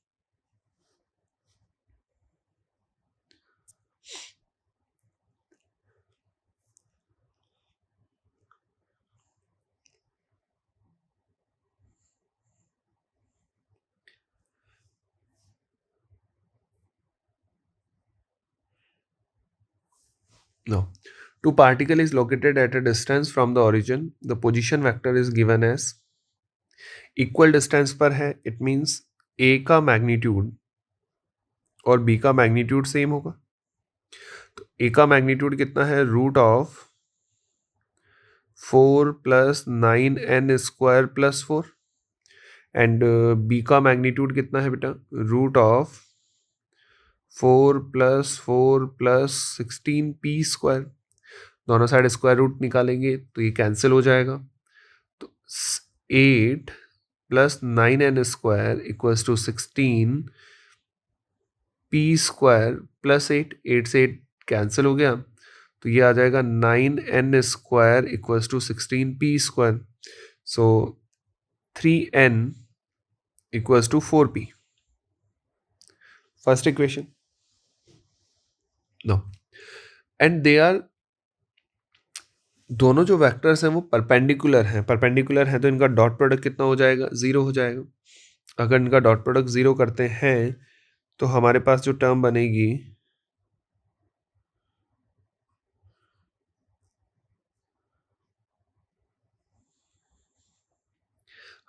A: No, two particle is located at a distance from the origin, the position vector is given as equal distance पर है, इट मीन्स ए का मैग्नीट्यूड और बी का मैग्नीट्यूड सेम होगा। तो ए का मैग्नीट्यूड कितना है, root of 4 + 9n² + 4, and B का मैग्नीट्यूड कितना है बेटा, रूट ऑफ 4 + 4 + 16p²। दोनों साइड स्क्वायर रूट निकालेंगे तो ये कैंसिल हो जाएगा। तो 8 + 9n² = 16 p² + 8, 8 से 8 कैंसिल हो गया, तो ये आ जाएगा 9n² = 16p²। So 3n = 4p। First equation. No, and they are, दोनों जो वेक्टर्स हैं वो परपेंडिकुलर हैं। परपेंडिकुलर हैं तो इनका डॉट प्रोडक्ट कितना हो जाएगा, 0 हो जाएगा। अगर इनका डॉट प्रोडक्ट 0 करते हैं तो हमारे पास जो टर्म बनेगी,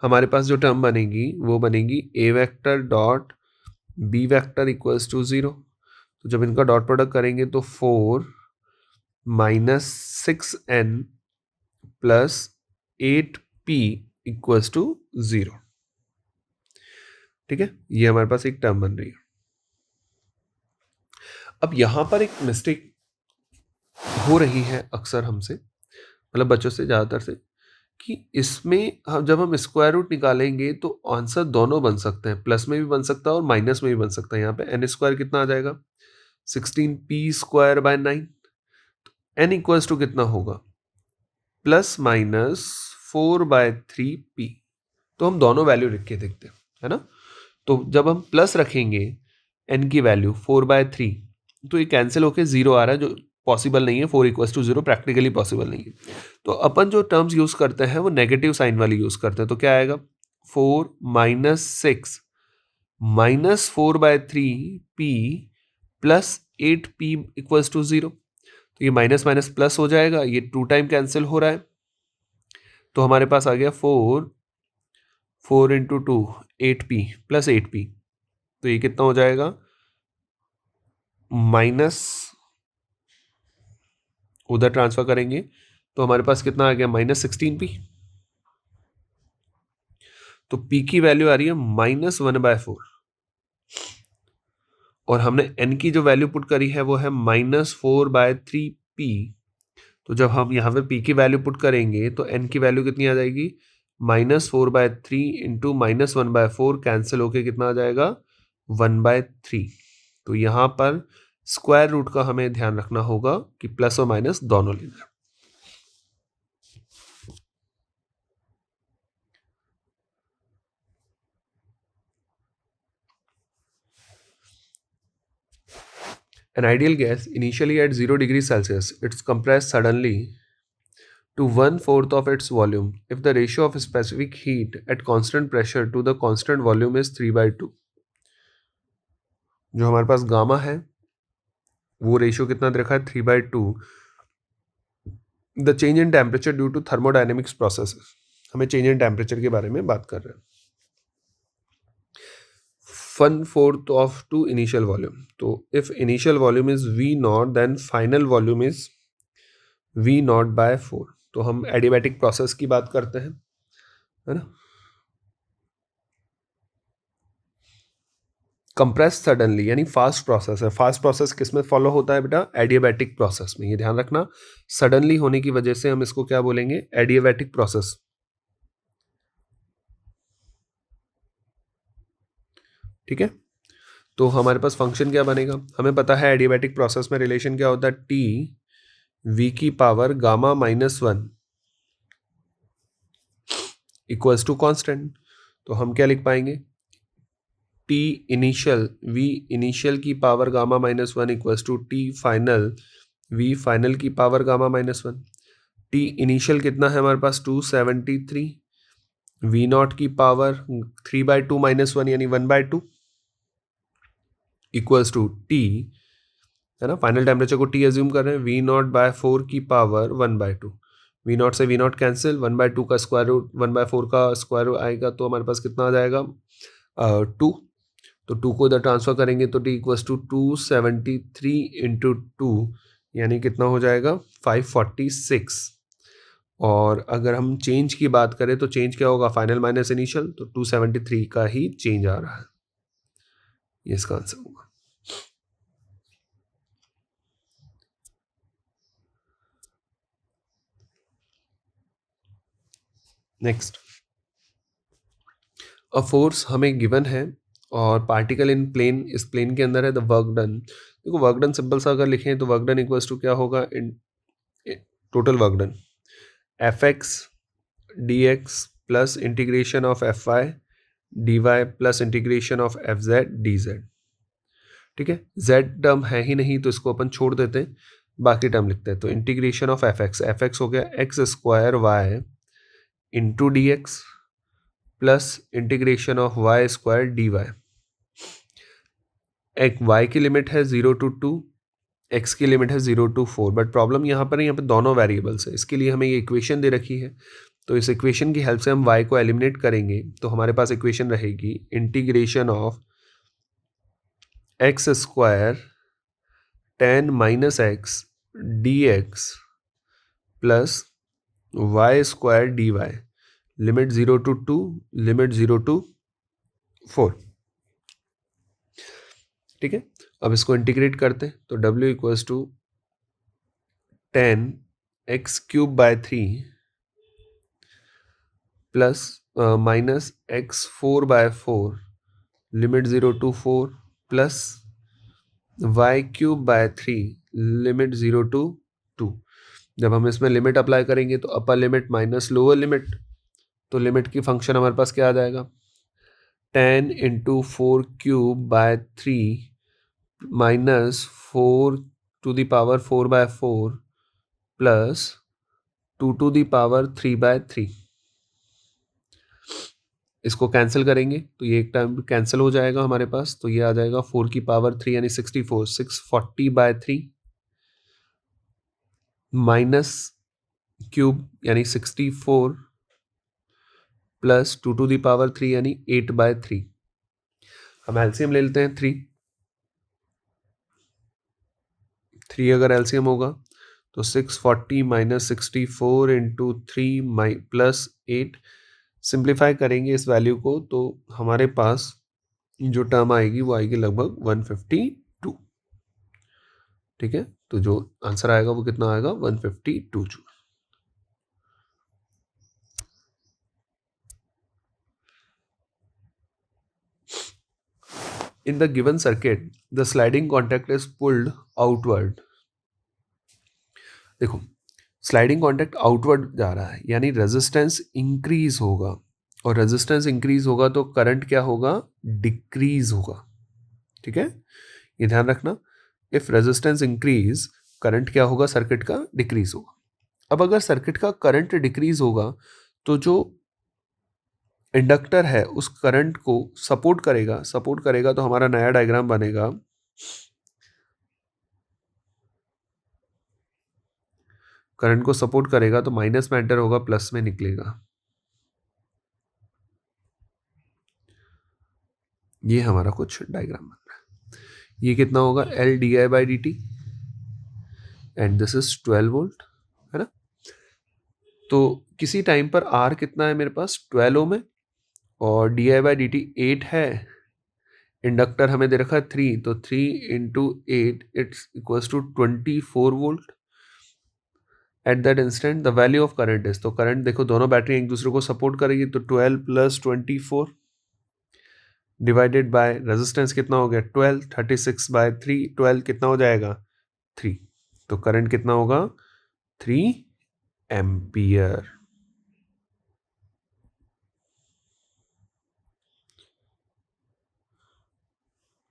A: हमारे पास जो टर्म बनेगी वो बनेगी A vector dot B vector equals to 0। तो जब इनका डॉट प्रोडक्ट करेंगे तो 4 - 6n + 8p इक्वल्स टू 0। ठीक है, ये हमारे पास एक टर्म बन रही है। अब यहां पर एक मिस्टेक हो रही है अक्सर हमसे, मतलब बच्चों से ज़्यादातर से, कि इसमें हम जब हम स्क्वायर रूट निकालेंगे तो आंसर दोनों बन सकते हैं, प्लस में भी बन सकता है और माइनस में भी बन सकता है। यहाँ पे n² कितना आ जाएगा, 16p²/9। n इक्वल्स टू कितना होगा, ±4/3p। तो हम दोनों वैल्यू लिख के देखते हैं, है ना। तो जब हम प्लस रखेंगे n की वैल्यू 4/3, तो ये कैंसिल होके 0 आ रहा है, जो पॉसिबल नहीं है। 4 = 0 प्रैक्टिकली पॉसिबल नहीं है। तो अपन जो टर्म्स यूज़ करते हैं वो नेगेटिव साइन वाली यूज़ करते हैं। तो क्या आएगा, 4 - 6 -4/3p + 8p = 0। तो ये माइनस माइनस प्लस हो जाएगा, ये 2 टाइम कैंसिल हो रहा है। तो हमारे पास आ गया 4 × 2 8p + 8p। तो ये कितना हो जाएगा, माइनस, उधर ट्रांसफर करेंगे तो हमारे पास कितना आ गया, -16p। तो p की वैल्यू आ रही है -1/4, और हमने n की जो वैल्यू पुट करी है वो है -4/3p। तो जब हम यहाँ पे p की वैल्यू पुट करेंगे तो n की वैल्यू कितनी आ जाएगी, -4/3 × -1/4 कैंसिल होके कितना आ जाएगा, 1/3। तो यहाँ पर स्क्वायर रूट का हमें ध्यान रखना होगा कि प्लस और माइनस दोनों लेना है। An ideal gas initially at 0 degrees Celsius, it's compressed suddenly to 1/4 of its volume if the ratio of specific heat at constant pressure to the constant volume is 3/2। जो हमारे पास गामा है वो रेशियो कितना दे रखा है, 3/2। The change in temperature due to thermodynamics processes, हमें चेंज इन टेम्परेचर के बारे में बात कर रहे हैं। 1/4 of to initial volume, तो if initial volume is V0 then final volume is V0/4। तो हम एडियाबैटिक प्रोसेस की बात करते हैं, है ना। कंप्रेस सडनली यानी फास्ट प्रोसेस है। फास्ट प्रोसेस किस में फॉलो होता है बेटा, एडियाबैटिक प्रोसेस में। ये ध्यान रखना, सडनली होने की वजह से हम इसको क्या बोलेंगे, एडियाबैटिक प्रोसेस। ठीक है, तो हमारे पास फंक्शन क्या बनेगा, हमें पता है एडियाबैटिक प्रोसेस में रिलेशन क्या होता है, टी v की power gamma -1 equals to constant. तो हम क्या लिख पाएंगे, टी इनिशियल v इनिशियल की power gamma -1 equals to T final v final की पावर गामा -1। टी इनिशियल कितना है हमारे पास, 273, v0 की पावर 3/2 - 1 यानी 1/2 इक्वल्स टू टी है ना। फाइनल टेम्परेचर को T एज्यूम कर रहे हैं, V0/4 की पावर 1/2। V0 से V0 कैंसिल, 1/2 का स्क्वायर रूट 1/4 का स्क्वायर रूट आएगा तो हमारे पास कितना आ जाएगा 2। तो 2 को इधर ट्रांसफर करेंगे तो T इक्वल्स टू 273 इंटू 2 यानी कितना हो जाएगा 546। और अगर हम चेंज की बात करें तो चेंज क्या होगा, फाइनल माइनस इनिशियल, तो 273 का ही चेंज आ रहा है, ये इसका आंसर होगा। नेक्स्ट, अ फोर्स हमें गिवन है और पार्टिकल इन प्लेन, इस प्लेन के अंदर है, द वर्क डन। देखो वर्क डन सिंपल सा अगर लिखें तो वर्क डन इक्वल्स टू क्या होगा, in total work done F X D X plus integration of F Y D Y plus integration of F Z D Z. ठीक है, जेड टर्म है ही नहीं तो इसको अपन छोड़ देते हैं, बाकी टर्म लिखते हैं। तो इंटीग्रेशन ऑफ एफ एक्स हो गया X square Y into D X plus integration of Y square D Y. एक वाई की लिमिट है 0 to 2, एक्स की लिमिट है 0 to 4, बट प्रॉब्लम यहाँ पर दोनों वेरिएबल्स है, इसके लिए हमें ये इक्वेशन दे रखी है। तो इस इक्वेशन की हेल्प से हम y को एलिमिनेट करेंगे तो हमारे पास इक्वेशन रहेगी integration of X square tan minus X D X plus Y square D Y, limit 0 to 2, limit 0 to 4। ठीक है, अब इसको इंटीग्रेट करते हैं तो w equals to tan x³/3 plus minus x4/4 limit 0 to 4 plus y³/3 limit 0 to 2। जब हम इसमें लिमिट अप्लाई करेंगे तो upper limit minus lower limit, तो लिमिट की फंक्शन हमारे पास क्या आ जाएगा, tan इंटू 4³/3 माइनस 4⁴/4 प्लस 2⁻³ इसको कैंसिल करेंगे तो ये एक टाइम कैंसिल हो जाएगा हमारे पास, तो ये आ जाएगा 4⁻³ यानी 64, 640/3 माइनस क्यूब यानी 64 प्लस 2⁻³ यानी 8/3। हम एलसीएम ले लेते हैं 3 अगर एलसीएम होगा तो 640 माइनस 64 इंटू 3 प्लस 8। सिंप्लीफाई करेंगे इस वैल्यू को तो हमारे पास जो टर्म आएगी वो आएगी लगभग 152। ठीक है, तो जो आंसर आएगा वो कितना आएगा 152 joule. In the given circuit, the sliding contact is pulled outward. देखो स्लाइडिंग कॉन्टैक्ट आउटवर्ड जा रहा है यानी रेजिस्टेंस इंक्रीज होगा, और रेजिस्टेंस इंक्रीज होगा तो करंट क्या होगा, डिक्रीज होगा। ठीक है, ये ध्यान रखना, इफ रेजिस्टेंस इंक्रीज करंट क्या होगा, सर्किट का डिक्रीज होगा। अब अगर सर्किट का करंट डिक्रीज होगा तो जो इंडक्टर है उस करंट को सपोर्ट करेगा तो हमारा नया डायग्राम बनेगा। करंट को सपोर्ट करेगा तो माइनस में एंटर होगा, प्लस में निकलेगा। ये हमारा कुछ डायग्राम बन रहा है। ये कितना होगा, LdI/dt and this is 12 volt, है ना। तो किसी टाइम पर R कितना है मेरे पास 12 ओम है और DI/dt 8 है, इंडक्टर हमें दे रखा है 3, तो 3 into 8 it's equals to 24 volt. At that instant the value of current is, तो करंट देखो दोनों बैटरी एक दूसरे को सपोर्ट करेगी तो 12 प्लस 24 डिवाइडेड बाय रेजिस्टेंस कितना हो गया 12, 36/3, 12 कितना हो जाएगा 3, तो करंट कितना होगा 3 एम्पियर।